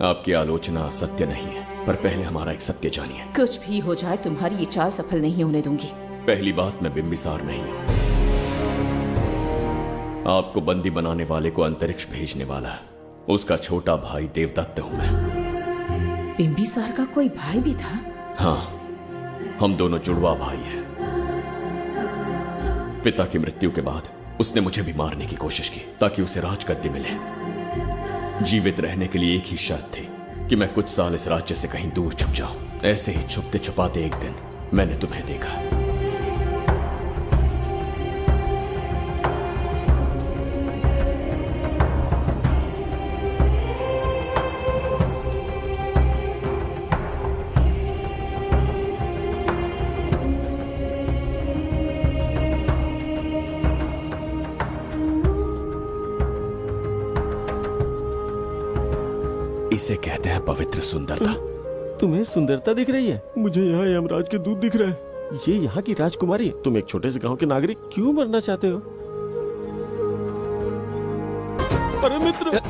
आपकी आलोचना सत्य नहीं है, पर पहले हमारा एक सत्य जानिए। कुछ भी हो जाए, तुम्हारी ये चाल सफल नहीं होने दूंगी। पहली बात, मैं बिंबिसार नहीं हूँ। आपको बंदी बनाने वाले को अंतरिक्ष भेजने वाला है उसका छोटा भाई देवदत्त हूँ मैं। बिंबिसार का कोई भाई भी था? हाँ, हम दोनों जुड़वा भाई हैं। पिता की मृत्यु के बाद उसने मुझे भी मारने की कोशिश की ताकि उसे राजगद्दी मिले। जीवित रहने के लिए एक ही शर्त थी कि मैं कुछ साल इस राज्य से कहीं दूर छुप जाऊं। ऐसे ही छुपते छुपाते एक दिन मैंने तुम्हें देखा। इसे कहते हैं पवित्र सुंदरता। तुम्हें सुंदरता दिख रही है? मुझे यहाँ यमराज के दूध दिख रहा है। ये यहाँ की राजकुमारी है। तुम एक छोटे से गांव के नागरिक क्यों मरना चाहते हो? अरे मित्र,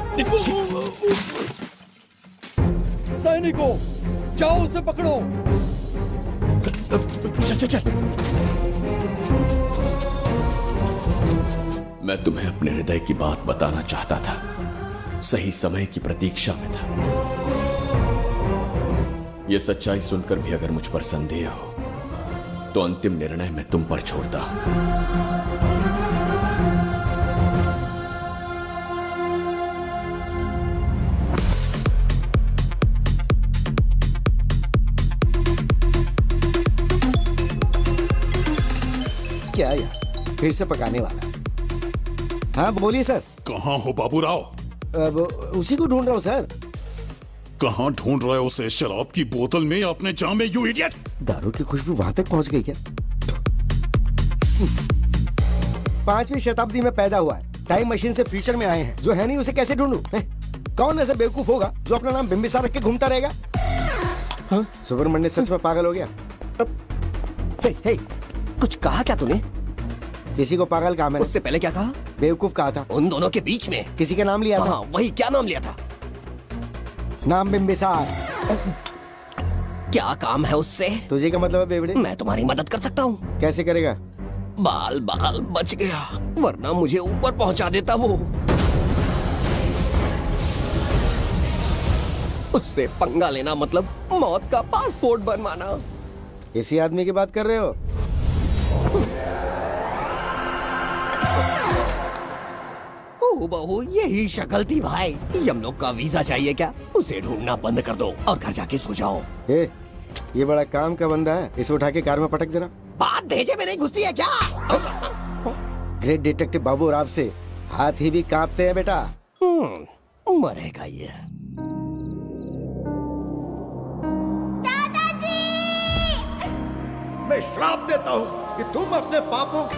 सैनिकों, जाओ उसे पकड़ो। चल चल चल। मैं तुम्हें अपने हृदय की बात बताना चाहता था, सही समय की प्रतीक्षा में था। यह सच्चाई सुनकर भी अगर मुझ पर संदेह हो तो अंतिम निर्णय मैं तुम पर छोड़ता हूं। क्या यार, फिर से पकाने वाला? हाँ बोलिए सर। कहाँ हो बाबूराव? अब उसी को ढूंढ रहा हूँ सर। कहाँ ढूंढ रहे हो उसे? शराब की बोतल में या अपने जाम में, यू इडियट? दारू की खुशबू वहां तक पहुंच गई क्या? 5वीं शताब्दी में पैदा हुआ है, टाइम मशीन से फ्यूचर में आए हैं। जो है नहीं उसे कैसे ढूंढूं? कौन ऐसा बेवकूफ होगा जो अपना नाम बिंबिसार रख के घूमता रहेगा? हाँ? सुब्रमण्य सच में पागल हो गया। हे, कुछ कहा क्या तूने? किसी को पागल कहा मैंने। उससे पहले क्या कहा? बेवकूफ कहा था। उन दोनों के बीच में किसी का नाम लिया था। वही, क्या नाम लिया था? नाम बिंबिसार। क्या काम है उससे? तुझे क्या मतलब है बेवड़े? मैं तुम्हारी मदद कर सकता हूँ। कैसे करेगा? बाल बाल बच गया, वरना मुझे ऊपर पहुंचा देता वो। उससे पंगा लेना मतलब मौत का पासपोर्ट बनवाना। इसी आदमी की बात कर रहे हो? ओ बहू, यही शक्ल थी भाई। यमलोक का वीजा चाहिए क्या? उसे ढूंढना बंद कर दो और घर जाके सो जाओ। ये बड़ा काम का बंदा है, इसे उठा के कार में पटक जरा। बात भेजे में नहीं घुसती है क्या? ग्रेट डिटेक्टिव बाबू राव से हाथी भी कांपते हैं बेटा। मरेगा ये। मैं श्राप देता हूँ कि तुम अपने पापों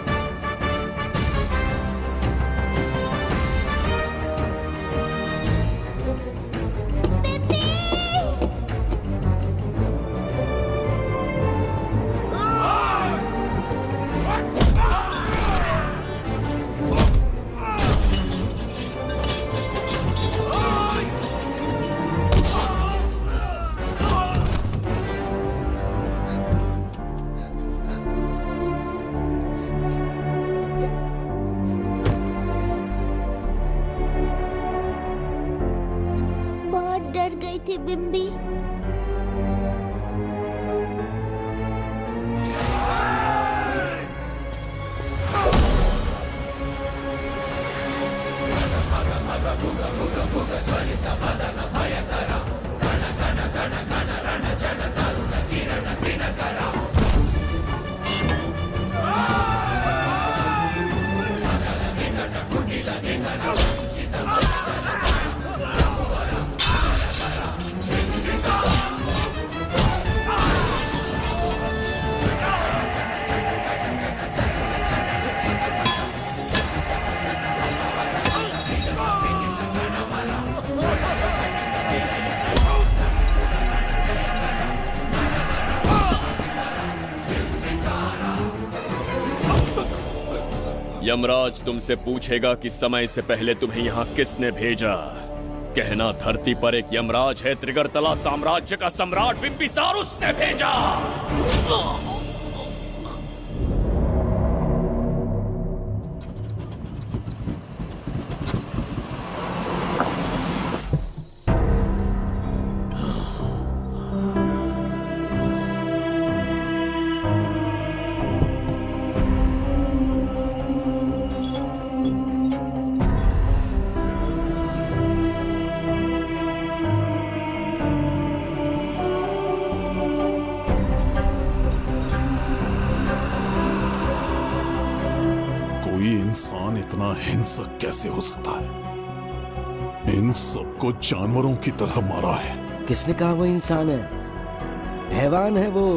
थी बिम्बी। यमराज तुमसे पूछेगा कि समय से पहले तुम्हें यहाँ किसने भेजा। कहना धरती पर एक यमराज है, त्रिगर्तला साम्राज्य का सम्राट बिम्बिसार उसने भेजा। इंसान इतना हिंसक कैसे हो सकता है? इन सबको जानवरों की तरह मारा है। किसने कहा वो इंसान है? हैवान है वो।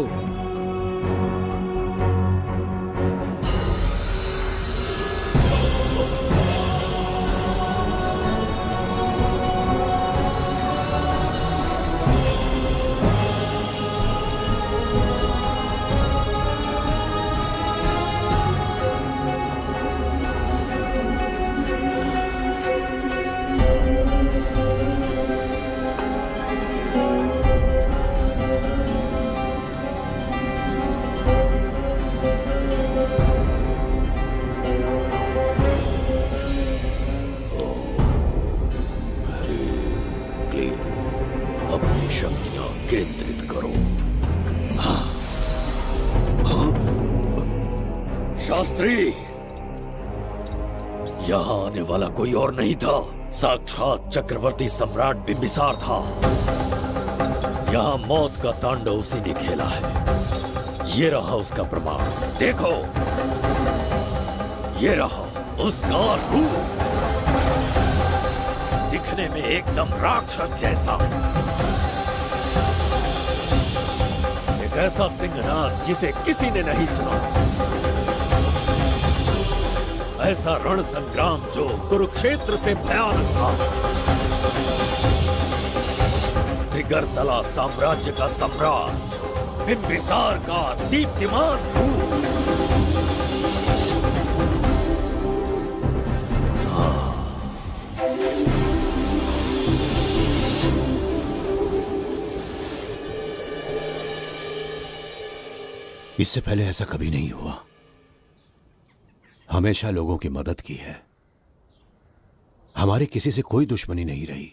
शास्त्री, यहाँ आने वाला कोई और नहीं था, साक्षात चक्रवर्ती सम्राट बिम्बिसार था। यहाँ मौत का तांडव उसी ने खेला है। ये रहा उसका प्रमाण, देखो, ये रहा उसका रूप, दिखने में एकदम राक्षस जैसा। एक ऐसा सिंहनाद जिसे किसी ने नहीं सुना, ऐसा रण संग्राम जो कुरुक्षेत्र से भयानक था। त्रिगर्तला साम्राज्य का सम्राट बिम्बिसार का दीप्तिमान रूप। इससे पहले ऐसा कभी नहीं हुआ। हमेशा लोगों की मदद की है। हमारे किसी से कोई दुश्मनी नहीं रही।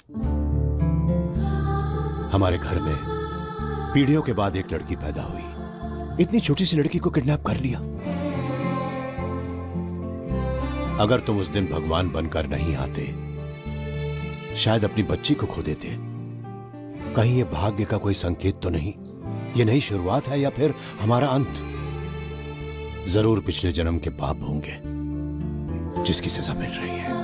हमारे घर में पीढ़ियों के बाद एक लड़की पैदा हुई। इतनी छोटी सी लड़की को किडनैप कर लिया। अगर तुम उस दिन भगवान बनकर नहीं आते, शायद अपनी बच्ची को खो देते। कहीं ये भाग्य का कोई संकेत तो नहीं? ये नई शुरुआत है या फिर हमारा अंत? जरूर पिछले जन्म के पाप होंगे जिसकी सजा मिल रही है।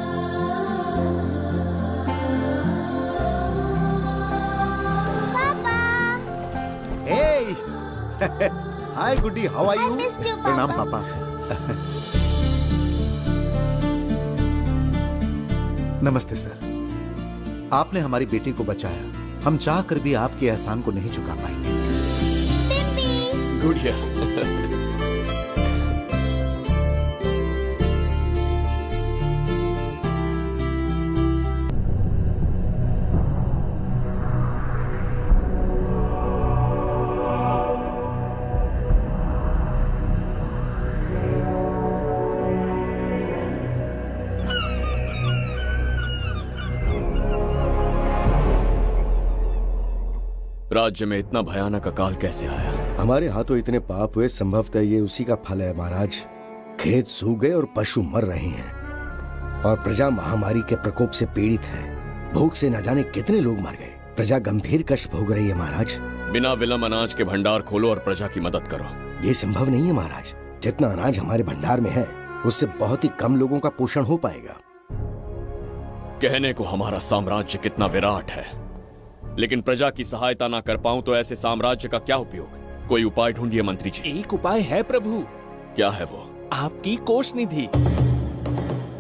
Hey! Hi, Goody. How are you? I missed you, प्रणाम पापा। पापा। नमस्ते सर। आपने हमारी बेटी को बचाया। हम चाह कर भी आपके एहसान को नहीं चुका पाएंगे। गुड़िया। राज्य में इतना भयानक अकाल कैसे आया? हमारे हाथों इतने पाप हुए, संभवतः ये उसी का फल है महाराज। खेत सूख गए और पशु मर रहे हैं और प्रजा महामारी के प्रकोप से पीड़ित है। भूख से न जाने कितने लोग मर गए। प्रजा गंभीर कष्ट भोग रही है महाराज। बिना विलंब अनाज के भंडार खोलो और प्रजा की मदद करो। ये संभव नहीं है महाराज। जितना अनाज हमारे भंडार में है उससे बहुत ही कम लोगों का पोषण हो पाएगा। कहने को हमारा साम्राज्य कितना विराट है, लेकिन प्रजा की सहायता ना कर पाऊं तो ऐसे साम्राज्य का क्या उपयोग? कोई उपाय ढूंढिए मंत्री जी। एक उपाय है प्रभु। क्या है वो? आपकी कोष निधि।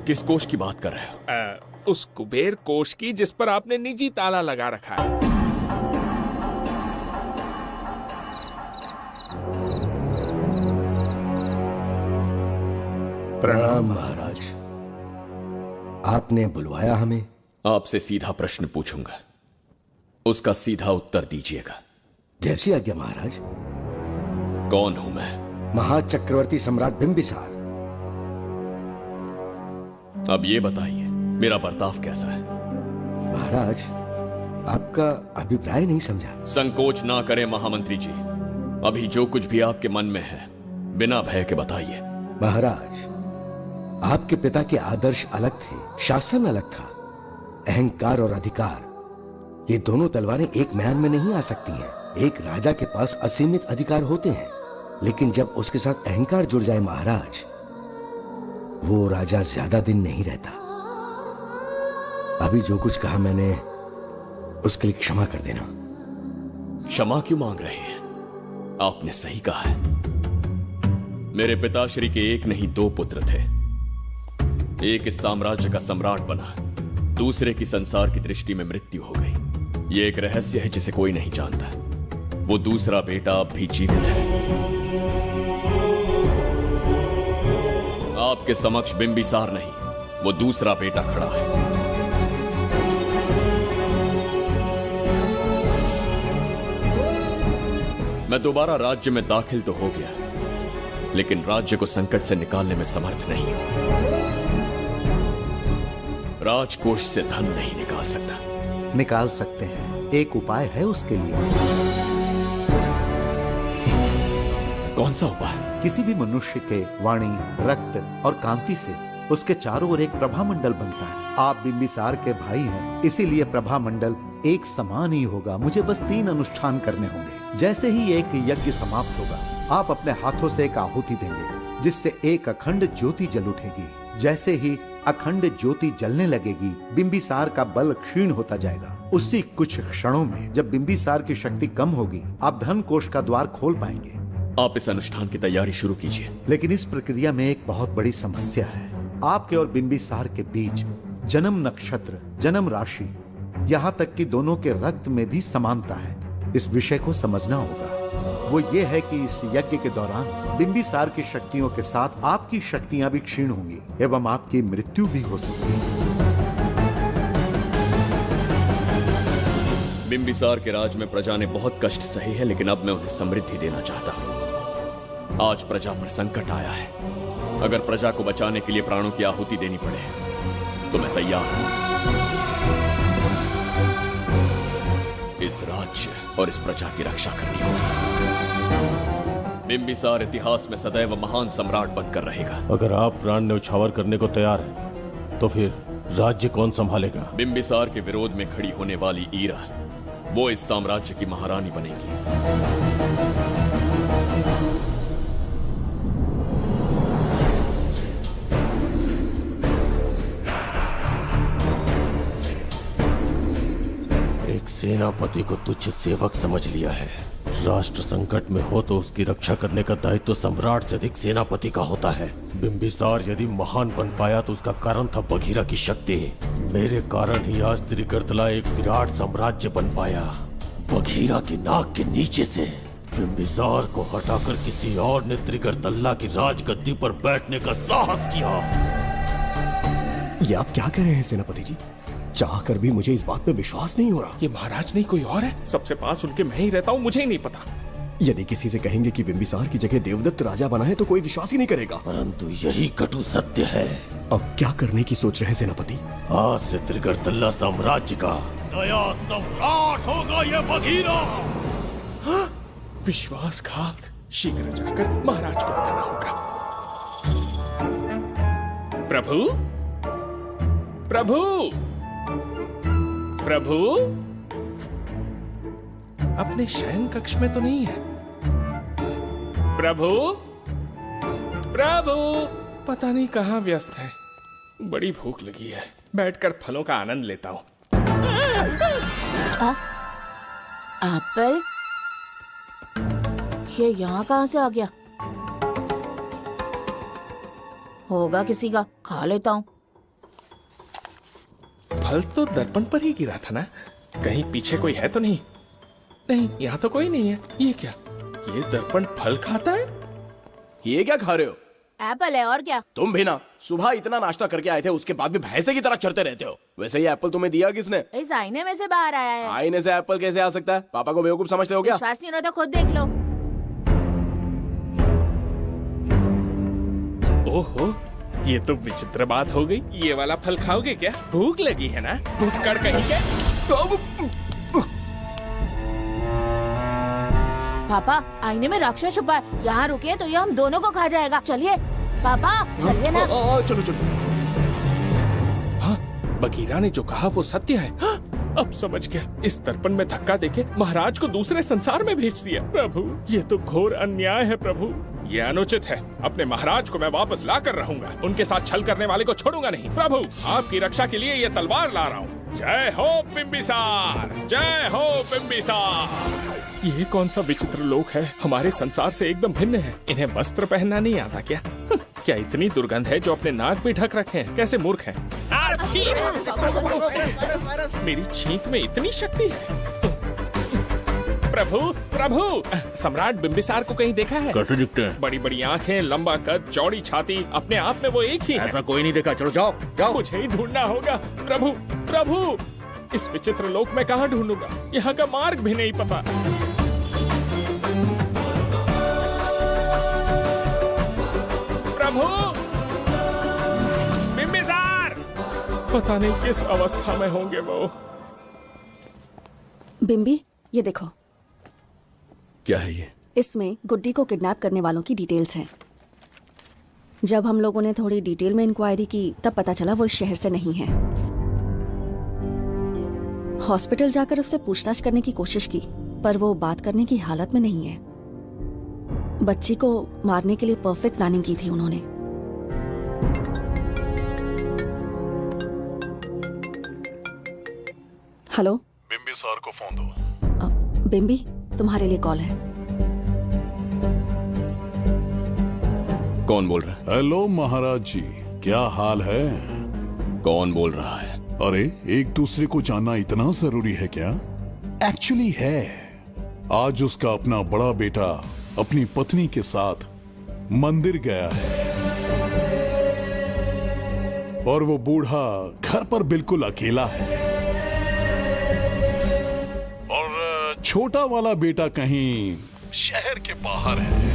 किस कोष की बात कर रहे हो? उस कुबेर कोष की जिस पर आपने निजी ताला लगा रखा है। प्रणाम महाराज। आपने बुलवाया हमें? आपसे सीधा प्रश्न पूछूंगा, उसका सीधा उत्तर दीजिएगा। जैसी आज्ञा महाराज। कौन हूं मैं? महाचक्रवर्ती सम्राट बिंबिसार। अब ये बताइए मेरा बर्ताव कैसा है? महाराज, आपका अभिप्राय नहीं समझा। संकोच ना करें महामंत्री जी, अभी जो कुछ भी आपके मन में है बिना भय के बताइए। महाराज, आपके पिता के आदर्श अलग थे, शासन अलग था। अहंकार और अधिकार, ये दोनों तलवारें एक म्यान में नहीं आ सकती हैं। एक राजा के पास असीमित अधिकार होते हैं, लेकिन जब उसके साथ अहंकार जुड़ जाए महाराज, वो राजा ज्यादा दिन नहीं रहता। अभी जो कुछ कहा मैंने, उसके लिए क्षमा कर देना। क्षमा क्यों मांग रहे हैं? आपने सही कहा है। मेरे पिताश्री के एक नहीं दो पुत्र थे। एक इस साम्राज्य का सम्राट बना, दूसरे की संसार की दृष्टि में मृत्यु हो गई। ये एक रहस्य है जिसे कोई नहीं जानता। वो दूसरा बेटा अब भी जीवित है। आपके समक्ष बिंबिसार नहीं, वो दूसरा बेटा खड़ा है। मैं दोबारा राज्य में दाखिल तो हो गया, लेकिन राज्य को संकट से निकालने में समर्थ नहीं हूं। राजकोष से धन नहीं निकाल सकता। निकाल सकते हैं, एक उपाय है उसके लिए। कौन सा उपाय? किसी भी मनुष्य के वाणी, रक्त और कांति से उसके चारों ओर एक प्रभामंडल बनता है। आप बिंबिसार के भाई हैं, इसीलिए प्रभामंडल एक समान ही होगा। मुझे बस 3 अनुष्ठान करने होंगे। जैसे ही एक यज्ञ समाप्त होगा, आप अपने हाथों से एक आहुति देंगे, जिससे एक अखंड ज्योति जल उठेगी। जैसे ही अखंड ज्योति जलने लगेगी, बिंबिसार का बल क्षीण होता जाएगा। उसी कुछ क्षणों में जब बिंबिसार की शक्ति कम होगी, आप धन कोष का द्वार खोल पाएंगे। आप इस अनुष्ठान की तैयारी शुरू कीजिए। लेकिन इस प्रक्रिया में एक बहुत बड़ी समस्या है। आपके और बिंबिसार के बीच जन्म नक्षत्र, जन्म राशि, यहाँ तक कि दोनों के रक्त में भी समानता है। इस विषय को समझना होगा। वो ये है कि इस यज्ञ के दौरान बिंबिसार की शक्तियों के साथ आपकी शक्तियां भी क्षीण होंगी एवं आपकी मृत्यु भी हो सकती है। बिंबिसार के राज में प्रजा ने बहुत कष्ट सहे हैं, लेकिन अब मैं उन्हें समृद्धि देना चाहता हूँ। आज प्रजा पर संकट आया है। अगर प्रजा को बचाने के लिए प्राणों की आहुति देनी पड़े तो मैं तैयार हूं। इस राज्य और इस प्रजा की रक्षा करनी होगी। बिंबिसार इतिहास में सदैव महान सम्राट बनकर रहेगा। अगर आप प्राण न्यौछावर करने को तैयार हैं, तो फिर राज्य कौन संभालेगा? बिंबिसार के विरोध में खड़ी होने वाली ईरा, वो इस साम्राज्य की महारानी बनेगी। सेनापति को तुच्छ सेवक समझ लिया है। राष्ट्र संकट में हो तो उसकी रक्षा करने का दायित्व सम्राट से अधिक सेनापति का होता है। बिंबिसार यदि महान बन पाया तो उसका कारण था बघीरा की शक्ति। मेरे कारण ही आज त्रिगर्तला एक विराट साम्राज्य बन पाया। बघीरा की नाक के नीचे से बिंबिसार को हटाकर किसी और ने त्रिगर्तला की राजगद्दी पर बैठने का साहस किया। ये आप क्या कह रहे हैं सेनापति जी? चाहकर भी मुझे इस बात पे विश्वास नहीं हो रहा। ये महाराज नहीं कोई और है। सबसे पास उनके मैं ही रहता हूँ, मुझे ही नहीं पता। यदि किसी से कहेंगे कि बिंबिसार की जगह देवदत्त राजा बना है तो कोई विश्वास ही नहीं करेगा। परंतु यही कटु सत्य है। अब क्या करने की सोच रहे हैं सेनापति? आज से त्रिगर्तला साम्राज्य का नया सम्राट होगा ये बघीरा। विश्वासघात, शीघ्र जाकर महाराज को बताना होगा। प्रभु, प्रभु, प्रभु, अपने शयन कक्ष में तो नहीं है। प्रभु, प्रभु, पता नहीं कहाँ व्यस्त है। बड़ी भूख लगी है, बैठकर फलों का आनंद लेता हूँ। एप्पल, ये यहाँ कहाँ से आ गया? होगा किसी का, खा लेता हूँ। फल तो दर्पण पर ही गिरा था ना, कहीं पीछे कोई है तो नहीं? नहीं, यहाँ तो कोई नहीं है। ये क्या, ये दर्पण फल खाता है? ये क्या खा रहे हो? एप्पल है और क्या? तुम भी ना, सुबह इतना नाश्ता करके आए थे, उसके बाद भी भैंसे की तरह चढ़ते रहते हो। वैसे ये एप्पल तुम्हें दिया किसने? इस आईने में से बाहर आया है। आईने से एप्पल कैसे आ सकता है? पापा को बेवकूफ समझते हो क्या? विश्वास नहीं हो रहा तो खुद देख लो। ओहो, ये तो विचित्र बात हो गई। ये वाला फल खाओगे क्या? भूख लगी है ना? भूखड़ कहीं क्या? पापा, आईने में राक्षस छुपा है, यहाँ रुके तो ये हम दोनों को खा जाएगा। चलिए पापा, चलिए ना। चलो चलो। हाँ, बघीरा ने जो कहा वो सत्य है। हाँ, अब समझ गया। इस दर्पण में धक्का देके महाराज को दूसरे संसार में भेज दिया। प्रभु, ये तो घोर अन्याय है प्रभु। ये अनुचित है। अपने महाराज को मैं वापस ला कर रहूंगा। उनके साथ छल करने वाले को छोड़ूंगा नहीं। प्रभु, आपकी रक्षा के लिए ये तलवार ला रहा हूँ। जय हो बिंबिसार, जय हो बिंबिसार। ये कौन सा विचित्र लोक है, हमारे संसार से एकदम भिन्न है। इन्हें वस्त्र पहनना नहीं आता क्या? क्या इतनी दुर्गंध है जो अपने नाक भी ढक रखे हैं? कैसे मूर्ख हैं? मेरी छींक में इतनी शक्ति है। प्रभु, प्रभु, सम्राट बिंबिसार को कहीं देखा है? कैसे दिखते हैं? बड़ी बड़ी आंखें, लंबा कद, चौड़ी छाती, अपने आप में वो एक ही है। ऐसा कोई नहीं देखा। चलो जाओ जाओ। मुझे ही ढूंढना होगा। प्रभु, प्रभु, इस विचित्र लोक में कहाँ ढूंढूंगा? यहाँ का मार्ग भी नहीं पता। प्रभु, बिंबिसार, पता नहीं किस अवस्था में होंगे वो। बिम्बी, ये देखो। क्या है ये? इसमें गुड्डी को किडनैप करने वालों की डिटेल्स हैं। जब हम लोगों ने थोड़ी डिटेल में इंक्वायरी की तब पता चला वो इस शहर से नहीं है। हॉस्पिटल जाकर उससे पूछताछ करने की कोशिश की पर वो बात करने की हालत में नहीं है। बच्ची को मारने के लिए परफेक्ट प्लानिंग की थी उन्होंने। हेलो, बिंबिसार को फोन दो। बिम्बी, तुम्हारे लिए कॉल है। कौन बोल रहा है? हेलो महाराज जी, क्या हाल है? कौन बोल रहा है? अरे, एक दूसरे को जानना इतना जरूरी है क्या? एक्चुअली है। आज उसका अपना बड़ा बेटा अपनी पत्नी के साथ मंदिर गया है और वो बूढ़ा घर पर बिल्कुल अकेला है और छोटा वाला बेटा कहीं शहर के बाहर है।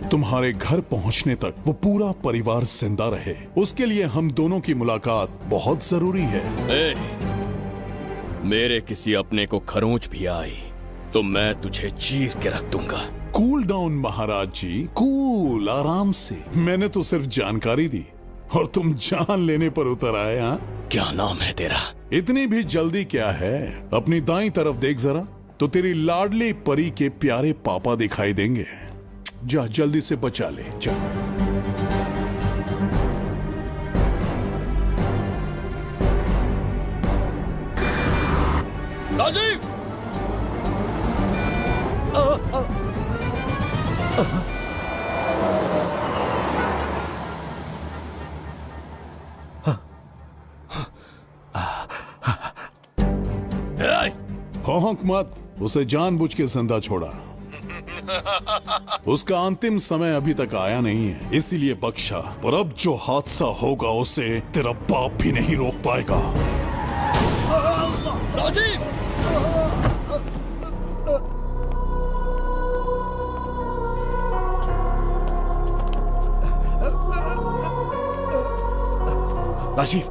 तुम्हारे घर पहुंचने तक वो पूरा परिवार जिंदा रहे, उसके लिए हम दोनों की मुलाकात बहुत जरूरी है। मेरे किसी अपने को खरोंच भी आई तो मैं तुझे चीर के रख दूंगा। कूल डाउन महाराज जी, कूल, आराम से। मैंने तो सिर्फ जानकारी दी और तुम जान लेने पर उतर आए। हाँ, क्या नाम है तेरा? इतनी भी जल्दी क्या है? अपनी दाईं तरफ देख जरा, तो तेरी लाडली परी के प्यारे पापा दिखाई देंगे। जा, जल्दी से बचा ले, जा। राजीव! भौंक मत, उसे जानबूझ के जिंदा छोड़ा। उसका अंतिम समय अभी तक आया नहीं है, इसीलिए बख्शा। पर अब जो हादसा होगा उसे तेरा बाप भी नहीं रोक पाएगा। राजीव! राजीव,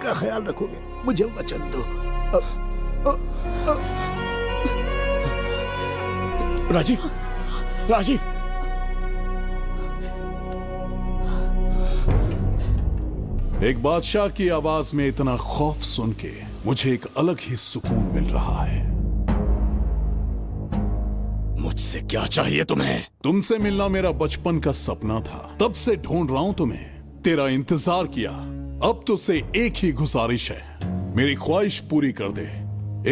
मेरा ख्याल रखोगे? मुझे वचन दो। राजीव, राजीव, एक बादशाह की आवाज में इतना खौफ सुन के मुझे एक अलग ही सुकून मिल रहा है। मुझसे क्या चाहिए तुम्हें? तुमसे मिलना मेरा बचपन का सपना था, तब से ढूंढ रहा हूं तुम्हें। तेरा इंतजार किया, अब तुझसे एक ही गुजारिश है, मेरी ख्वाहिश पूरी कर दे।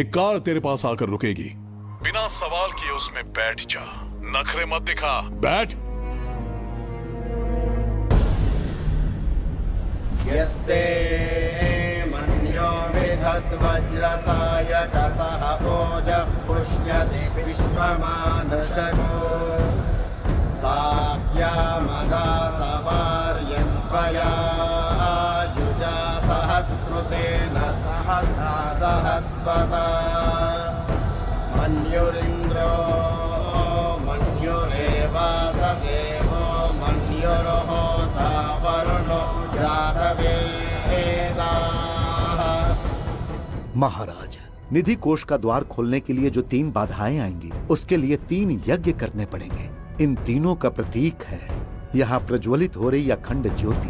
एक कार तेरे पास आकर रुकेगी, बिना सवाल किए उसमें बैठ जा, नखरे मत दिखा, बैठ। यस्ते मन्यो विधद्वज्रसायकसः ओजः पुष्यति विश्वमानशको साह्यामदा सवार्यं त्वया युजा सहस्कृतेन सहसा सहस्वता मन्युरिन्द्रो मन्युरेवास देवो मन्युर्होता वरुणो महाराज, निधि कोष का द्वार खोलने के लिए जो 3 बाधाएं आएंगी, उसके लिए 3 यज्ञ करने पड़ेंगे। इन तीनों का प्रतीक है यहाँ प्रज्वलित हो रही अखंड ज्योति।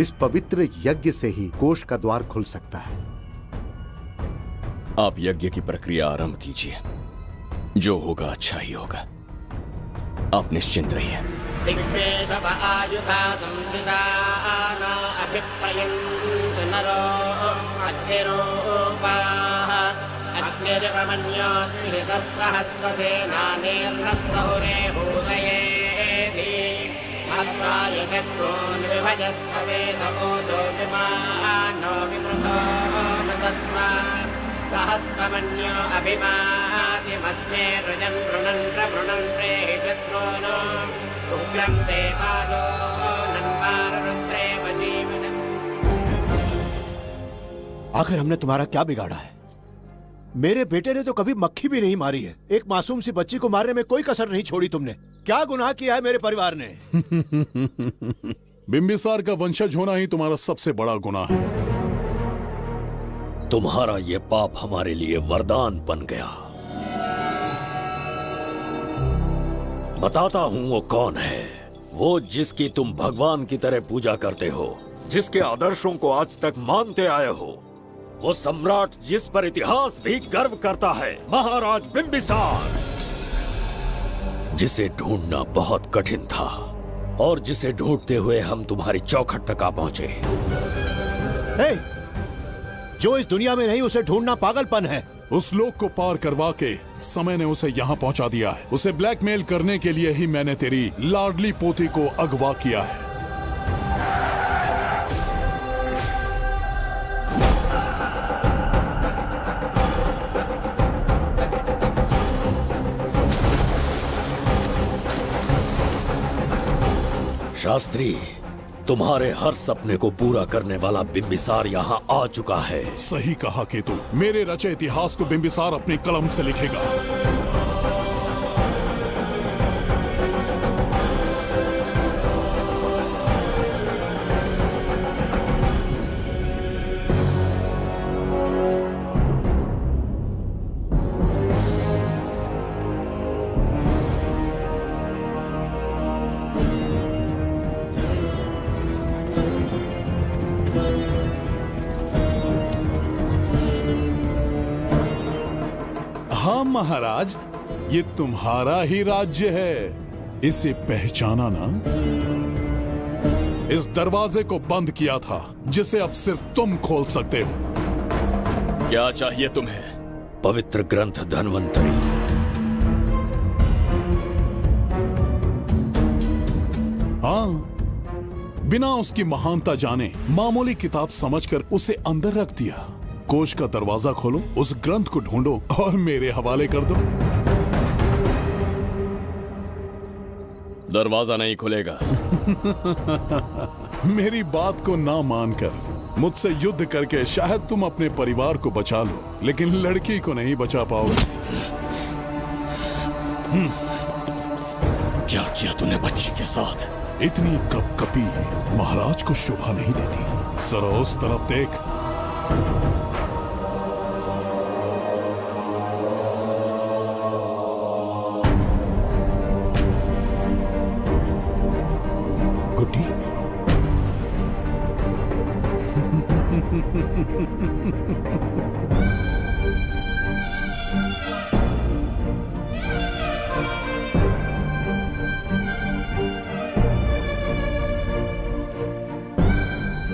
इस पवित्र यज्ञ से ही कोष का द्वार खुल सकता है। आप यज्ञ की प्रक्रिया आरंभ कीजिए, जो होगा अच्छा ही होगा। आप निश्चिंत रहिए। नरो अग्निरूपाः अग्निर्वमन्योत्क्षितस्सहस्रसेनानेर्नः भूतयेति हत्वाय शत्रून् विभजस्तवेदकोजो विमानो विमृतो न तस्मात् सहस्रमन्यो अभिमातिमस्मे रुजन् रुणन् प्रवृणन् प्रेहि शत्रून् उग्रं देवालो नन्वारुद्रे वशीवसन्। आखिर हमने तुम्हारा क्या बिगाड़ा है? मेरे बेटे ने तो कभी मक्खी भी नहीं मारी है। एक मासूम सी बच्ची को मारने में कोई कसर नहीं छोड़ी तुमने। क्या गुनाह किया है मेरे परिवार ने? बिंबिसार का वंशज होना ही तुम्हारा सबसे बड़ा गुनाह है। तुम्हारा ये पाप हमारे लिए वरदान बन गया। बताता हूं वो कौन है। वो जिसकी तुम भगवान की तरह पूजा करते हो, जिसके आदर्शों को आज तक मानते आए हो, वो सम्राट जिस पर इतिहास भी गर्व करता है, महाराज बिंबिसार, जिसे ढूंढना बहुत कठिन था और जिसे ढूंढते हुए हम तुम्हारी चौखट तक आ पहुंचे। जो इस दुनिया में नहीं उसे ढूंढना पागलपन है। उस लोक को पार करवा के समय ने उसे यहाँ पहुँचा दिया है। उसे ब्लैकमेल करने के लिए ही मैंने तेरी लाडली पोती को अगवा किया है। शास्त्री, तुम्हारे हर सपने को पूरा करने वाला बिंबिसार यहाँ आ चुका है। सही कहा केतु, मेरे रचे इतिहास को बिंबिसार अपनी कलम से लिखेगा। हाँ महाराज, ये तुम्हारा ही राज्य है। इसे पहचाना ना? इस दरवाजे को बंद किया था, जिसे अब सिर्फ तुम खोल सकते हो। क्या चाहिए तुम्हें? पवित्र ग्रंथ धन्वंतरी। हाँ, बिना उसकी महानता जाने मामूली किताब समझकर उसे अंदर रख दिया। कोष का दरवाजा खोलो, उस ग्रंथ को ढूंढो और मेरे हवाले कर दो। दरवाजा नहीं खुलेगा। मेरी बात को ना मानकर मुझसे युद्ध करके शायद तुम अपने परिवार को बचा लो, लेकिन लड़की को नहीं बचा पाओगे। क्या किया तूने बच्ची के साथ? इतनी कपकपी महाराज को शोभा नहीं देती। जरा उस तरफ देख। गुड्डी,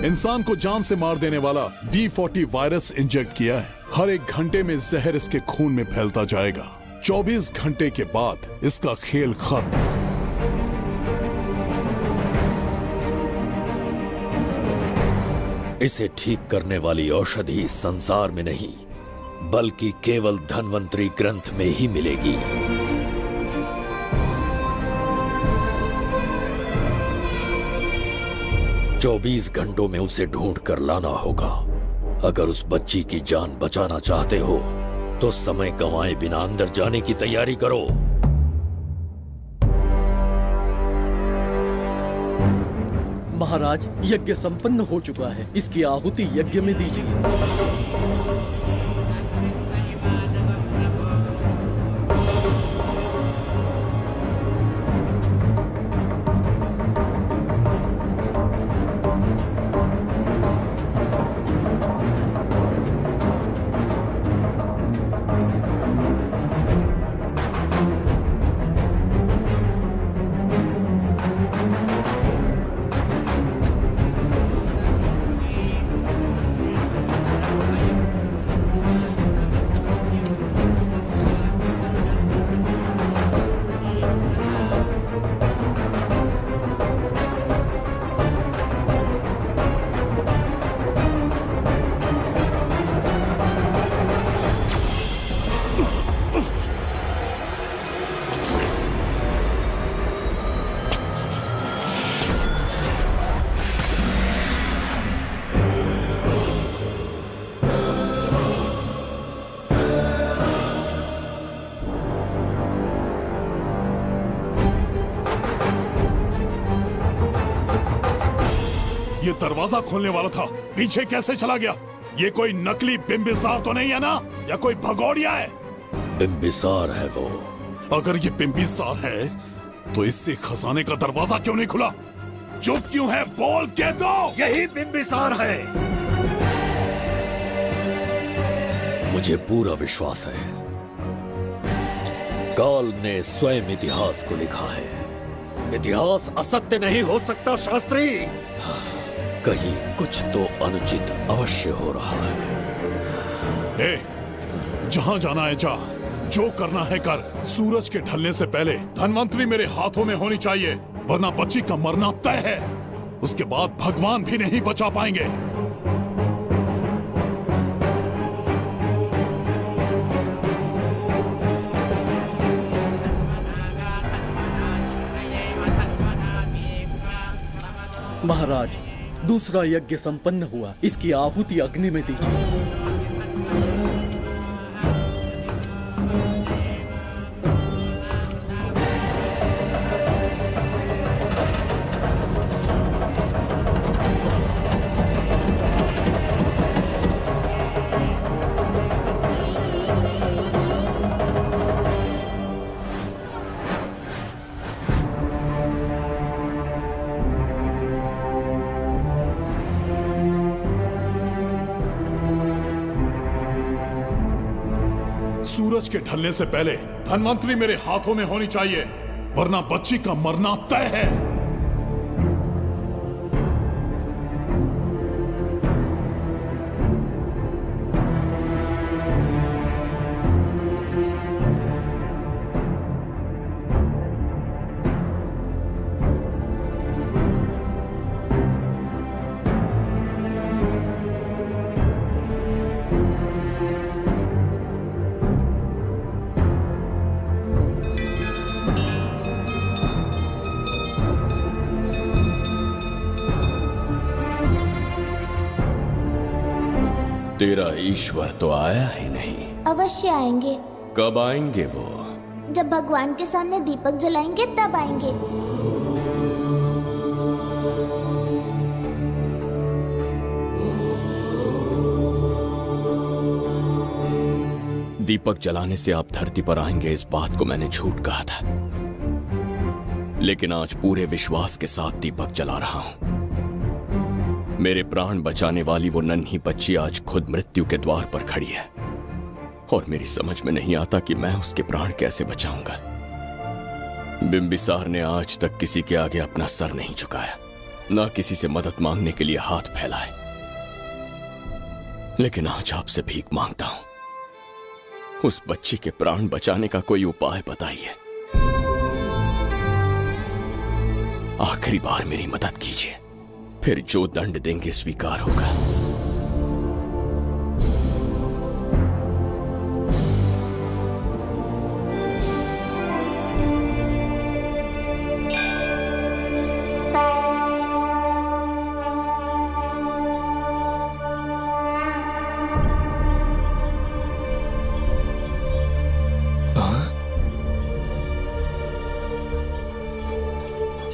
इंसान को जान से मार देने वाला D40 वायरस इंजेक्ट किया है। हर 1 घंटे में जहर इसके खून में फैलता जाएगा। 24 घंटे के बाद इसका खेल खत्म। इसे ठीक करने वाली औषधि इस संसार में नहीं, बल्कि केवल धन्वंतरी ग्रंथ में ही मिलेगी। चौबीस घंटों में उसे ढूंढ कर लाना होगा। अगर उस बच्ची की जान बचाना चाहते हो तो समय गंवाए बिना अंदर जाने की तैयारी करो। महाराज, यज्ञ संपन्न हो चुका है। इसकी आहुति यज्ञ में दीजिए। ये दरवाजा खोलने वाला था, पीछे कैसे चला गया? ये कोई नकली बिंबिसार तो नहीं है ना, या कोई भगोड़िया है? बिंबिसार है वो। अगर ये बिंबिसार है तो इससे खजाने का दरवाजा क्यों नहीं खुला? चुप क्यों है? बोल के दो। यही बिंबिसार है। मुझे पूरा विश्वास है, काल ने स्वयं इतिहास को लिखा है। इतिहास असत्य नहीं हो सकता शास्त्री। कहीं कुछ तो अनुचित अवश्य हो रहा है। जहां जाना है जा, जो करना है कर। सूरज के ढलने से पहले धन्वंतरी मेरे हाथों में होनी चाहिए, वरना बच्ची का मरना तय है। उसके बाद भगवान भी नहीं बचा पाएंगे। महाराज, दूसरा यज्ञ संपन्न हुआ। इसकी आहुति अग्नि में दीजिए। सूरज के ढलने से पहले धन्वंतरी मेरे हाथों में होनी चाहिए, वरना बच्ची का मरना तय है। तेरा ईश्वर तो आया ही नहीं। अवश्य आएंगे। कब आएंगे वो? जब भगवान के सामने दीपक जलाएंगे तब आएंगे। दीपक जलाने से आप धरती पर आएंगे, इस बात को मैंने झूठ कहा था। लेकिन आज पूरे विश्वास के साथ दीपक जला रहा हूं। मेरे प्राण बचाने वाली वो नन्ही बच्ची आज खुद मृत्यु के द्वार पर खड़ी है और मेरी समझ में नहीं आता कि मैं उसके प्राण कैसे बचाऊंगा। बिंबिसार ने आज तक किसी के आगे अपना सर नहीं झुकाया, ना किसी से मदद मांगने के लिए हाथ फैलाए। लेकिन आज आपसे भीख मांगता हूं, उस बच्ची के प्राण बचाने का कोई उपाय बताइए। आखिरी बार मेरी मदद कीजिए, फिर जो दंड देंगे स्वीकार होगा।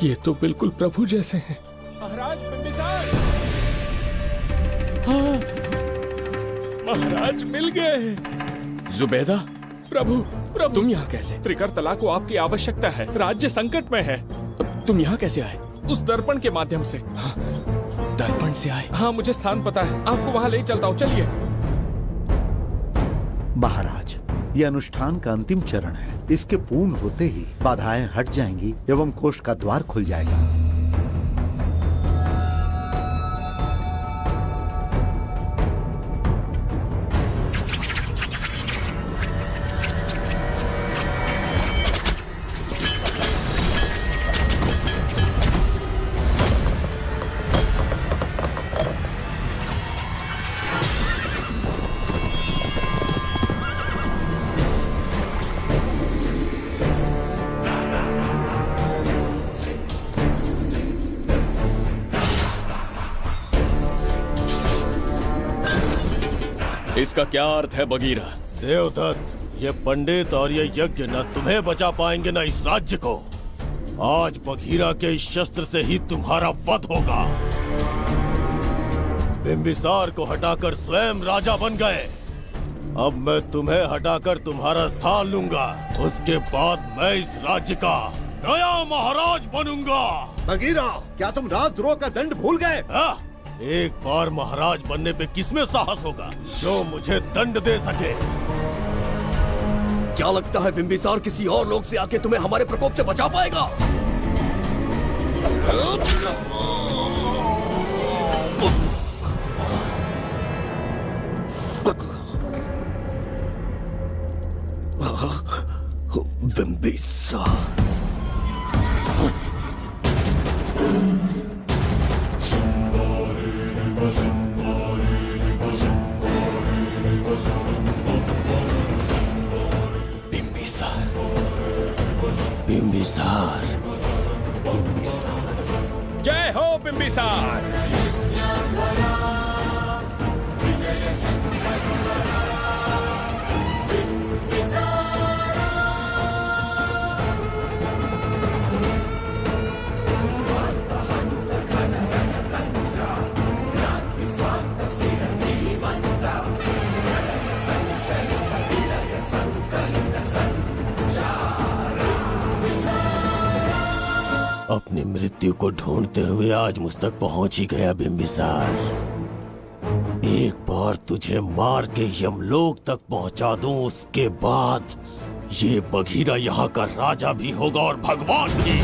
ये तो बिल्कुल प्रभु जैसे हैं। महाराज बिंबिसार! हाँ, महाराज मिल गए। जुबैदा, प्रभु तुम यहाँ कैसे? त्रिकर्तला को आपकी आवश्यकता है, राज्य संकट में है। तुम यहाँ कैसे आए? उस दर्पण के माध्यम से। हाँ, दर्पण से आए? हाँ, मुझे स्थान पता है, आपको वहाँ ले चलता हूँ, चलिए। महाराज, ये अनुष्ठान का अंतिम चरण है। इसके पूर्ण होते ही बाधाएं हट जाएंगी एवं कोष का द्वार खुल जाएगा। इसका क्या अर्थ है बगीरा? देवदत्त, ये पंडित और ये यज्ञ न तुम्हें बचा पाएंगे न इस राज्य को। आज बघीरा के इस शस्त्र से ही तुम्हारा वध होगा। बिंबिसार को हटाकर स्वयं राजा बन गए, अब मैं तुम्हें हटाकर तुम्हारा स्थान लूंगा। उसके बाद मैं इस राज्य का नया महाराज बनूंगा। बघीरा, क्या तुम राजद्रोह का दंड भूल गए? एक बार महाराज बनने पे किसमें साहस होगा जो मुझे दंड दे सके? क्या लगता है बिंबिसार किसी और लोग से आके तुम्हें हमारे प्रकोप से बचा पाएगा? बिंबिसार बिंबिसार, बिंबिसार। जय हो बिंबिसार। अपनी मृत्यु को ढूंढते हुए आज मुझ तक पहुंच ही गया बिंबिसार। एक बार तुझे मार के यमलोक तक पहुंचा दूं, उसके बाद ये बघीरा यहाँ का राजा भी होगा और भगवान भी।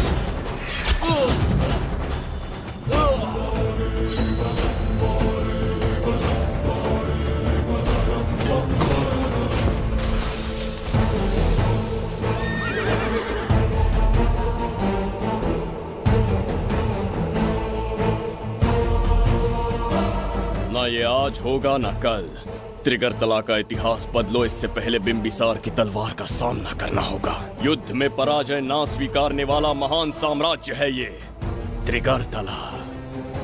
ना ये आज होगा ना कल। त्रिगर्तला का इतिहास बदलो, इससे पहले बिंबिसार की तलवार का सामना करना होगा। युद्ध में पराजय ना स्वीकारने वाला महान साम्राज्य है ये त्रिगर्तला।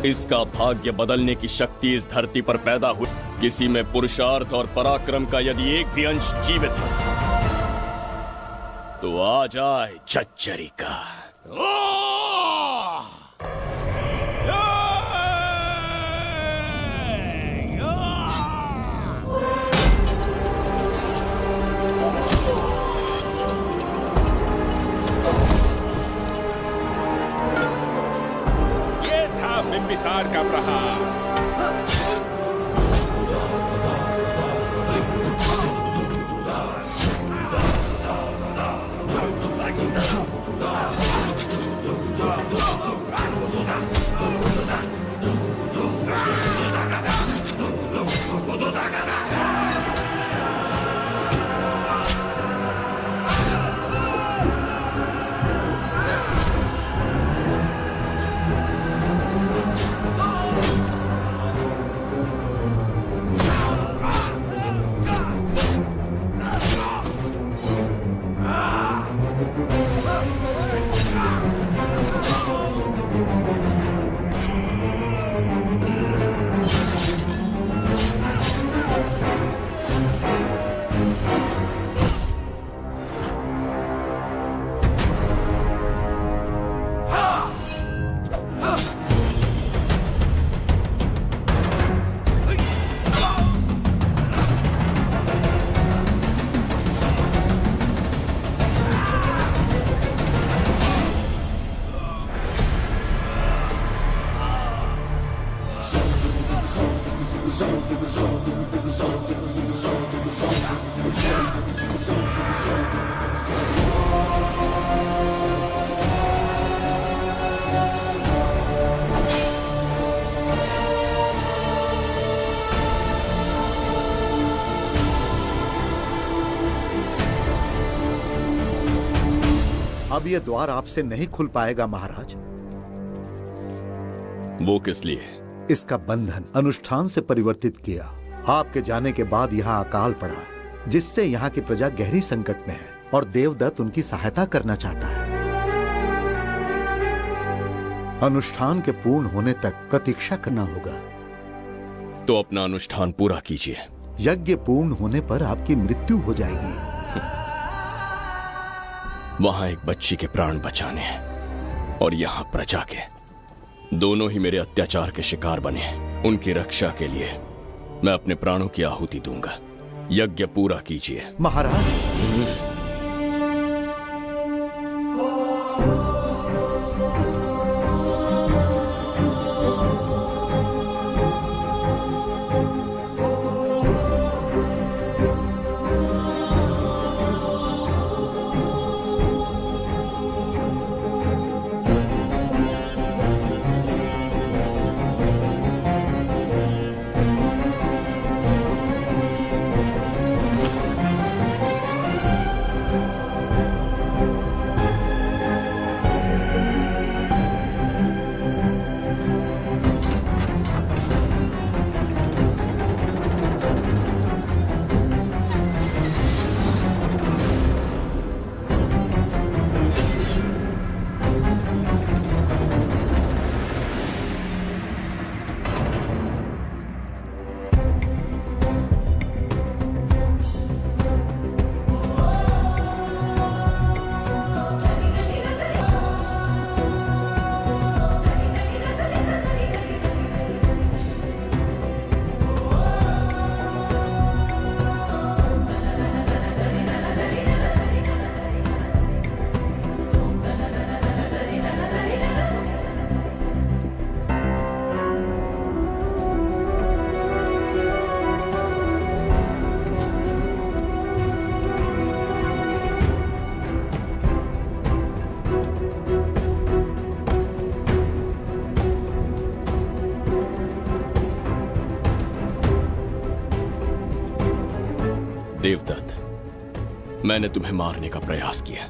इसका भाग्य बदलने की शक्ति इस धरती पर पैदा हुई। किसी में पुरुषार्थ और पराक्रम का यदि एक भी अंश जीवित है तो आ जाए झज्जरी का। बिंबिसार का प्रहार। अब ये द्वार आपसे नहीं खुल पाएगा महाराज। वो किस लिए? इसका बंधन अनुष्ठान से परिवर्तित किया। आपके जाने के बाद यहाँ अकाल पड़ा, जिससे यहाँ की प्रजा गहरी संकट में है और देवदत्त उनकी सहायता करना चाहता है। अनुष्ठान के पूर्ण होने तक प्रतीक्षा करना होगा। तो अपना अनुष्ठान पूरा कीजिए। यज्ञ पूर्ण होने पर आपकी मृत्यु हो जाएगी। वहां एक बच्ची के प्राण बचाने हैं और यहाँ प्रजा के। दोनों ही मेरे अत्याचार के शिकार बने हैं। उनकी रक्षा के लिए मैं अपने प्राणों की आहुति दूंगा। यज्ञ पूरा कीजिए। महाराज, देवदत्त, मैंने तुम्हें मारने का प्रयास किया,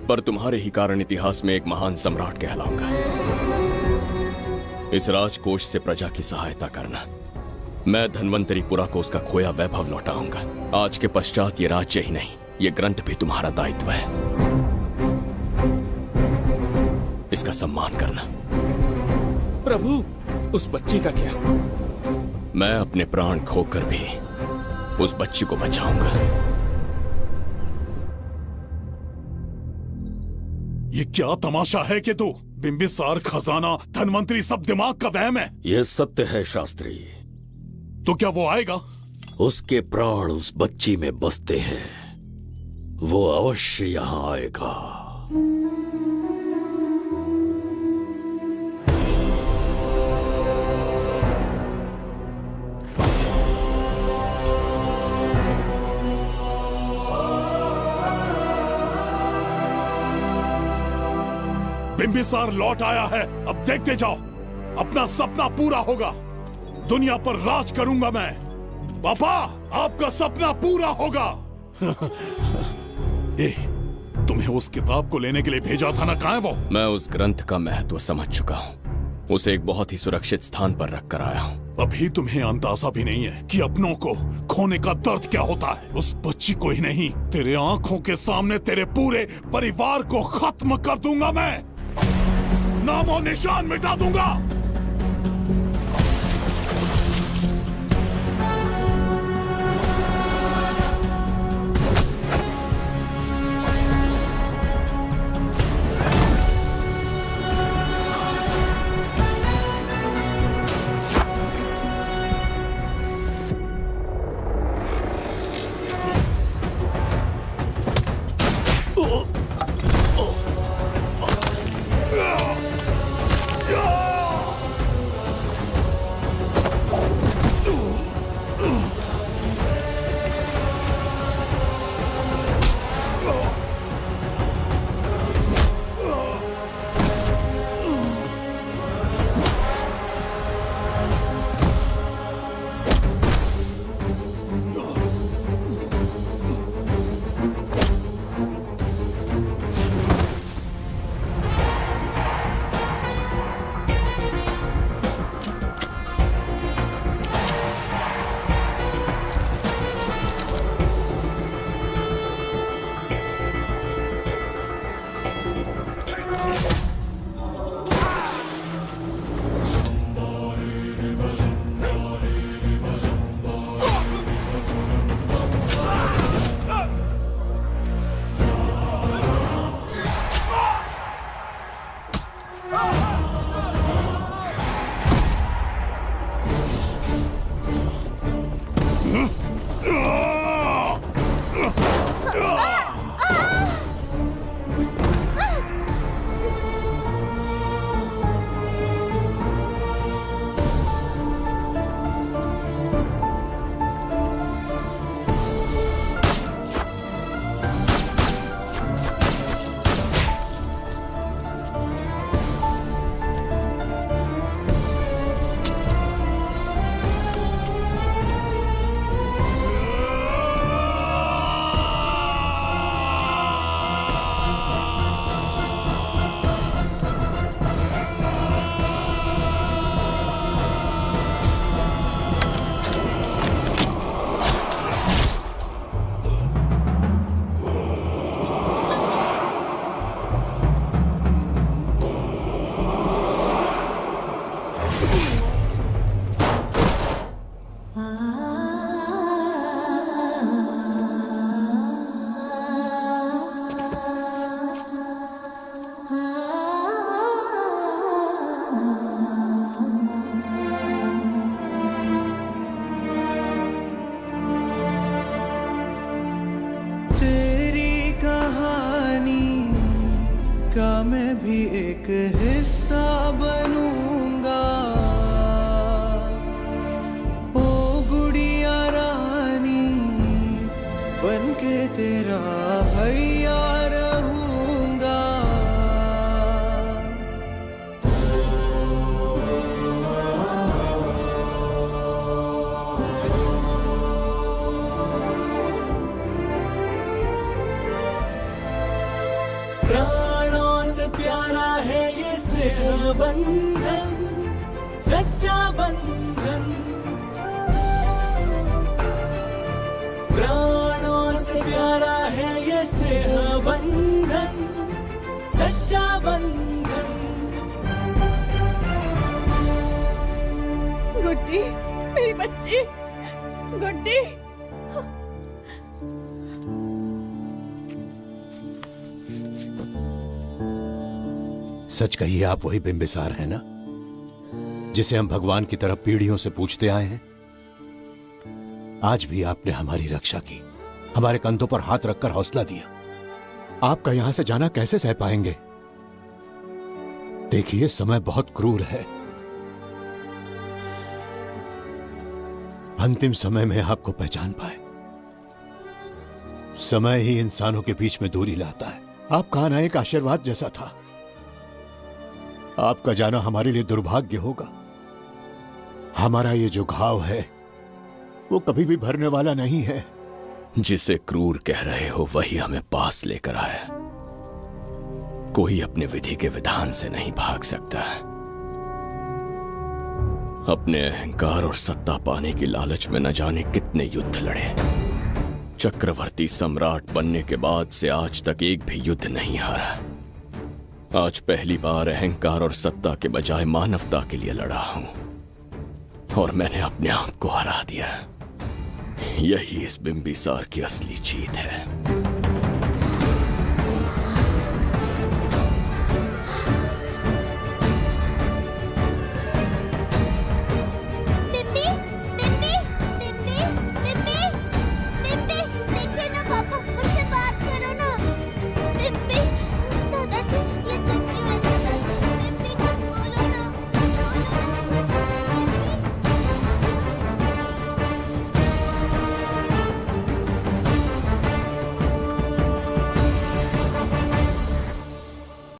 पर तुम्हारे ही कारण इतिहास में एक महान सम्राट कहलाऊंगा। इस राजकोष से प्रजा की सहायता करना। मैं धन्वंतरीपुरा को उसका खोया वैभव लौटाऊंगा। आज के पश्चात ये राज्य ही नहीं, ये ग्रंथ भी तुम्हारा दायित्व है। इसका सम्मान करना। प्रभु, उस बच्ची का क्या? मैं अपने प्राण खोकर भी उस बच्ची को बचाऊंगा। ये क्या तमाशा है कि तू बिंबिसार, खजाना, धनवंतरी सब दिमाग का वहम है। यह सत्य है शास्त्री। तो क्या वो आएगा? उसके प्राण उस बच्ची में बसते हैं। वो अवश्य यहाँ आएगा। बिंबिसार लौट आया है। अब देखते जाओ, अपना सपना पूरा होगा। दुनिया पर राज करूंगा मैं। पापा, आपका सपना पूरा होगा। तुम्हें उस किताब को लेने के लिए भेजा था ना, कहाँ है वो? मैं उस ग्रंथ का महत्व समझ चुका हूँ। उसे एक बहुत ही सुरक्षित स्थान पर रख कर आया हूँ। अभी तुम्हें अंदाजा भी नहीं है कि अपनों को खोने का दर्द क्या होता है। उस बच्ची को ही नहीं, तेरे आंखों के सामने तेरे पूरे परिवार को खत्म कर दूंगा मैं। नामो निशान मिटा दूंगा। मैं भी एक हिस्सा बनूंगा। ओ गुड़िया रानी बनके तेरा भैया रहूंगा। प्राणों से प्यारा है ये स्नेह बंधन, सच्चा बंधन। प्राणों से प्यारा है ये स्नेह बंधन, सच्चा बंधन। गुड्डी, मेरी बच्ची, गुड्डी। सच कहिए, आप वही बिंबिसार हैं ना, जिसे हम भगवान की तरफ पीढ़ियों से पूछते आए हैं। आज भी आपने हमारी रक्षा की, हमारे कंधों पर हाथ रखकर हौसला दिया। आपका यहां से जाना कैसे सह पाएंगे? देखिए, समय बहुत क्रूर है। अंतिम समय में आपको पहचान पाए। समय ही इंसानों के बीच में दूरी लाता है। आपका आना एक आशीर्वाद जैसा था। आपका जाना हमारे लिए दुर्भाग्य होगा। हमारा ये जो घाव है वो कभी भी भरने वाला नहीं है। जिसे क्रूर कह रहे हो वही हमें पास लेकर आया। कोई अपने विधि के विधान से नहीं भाग सकता। अपने अहंकार और सत्ता पाने की लालच में न जाने कितने युद्ध लड़े। चक्रवर्ती सम्राट बनने के बाद से आज तक एक भी युद्ध नहीं हारा। आज पहली बार अहंकार और सत्ता के बजाय मानवता के लिए लड़ा हूं और मैंने अपने आप को हरा दिया। यही इस बिंबिसार की असली जीत है।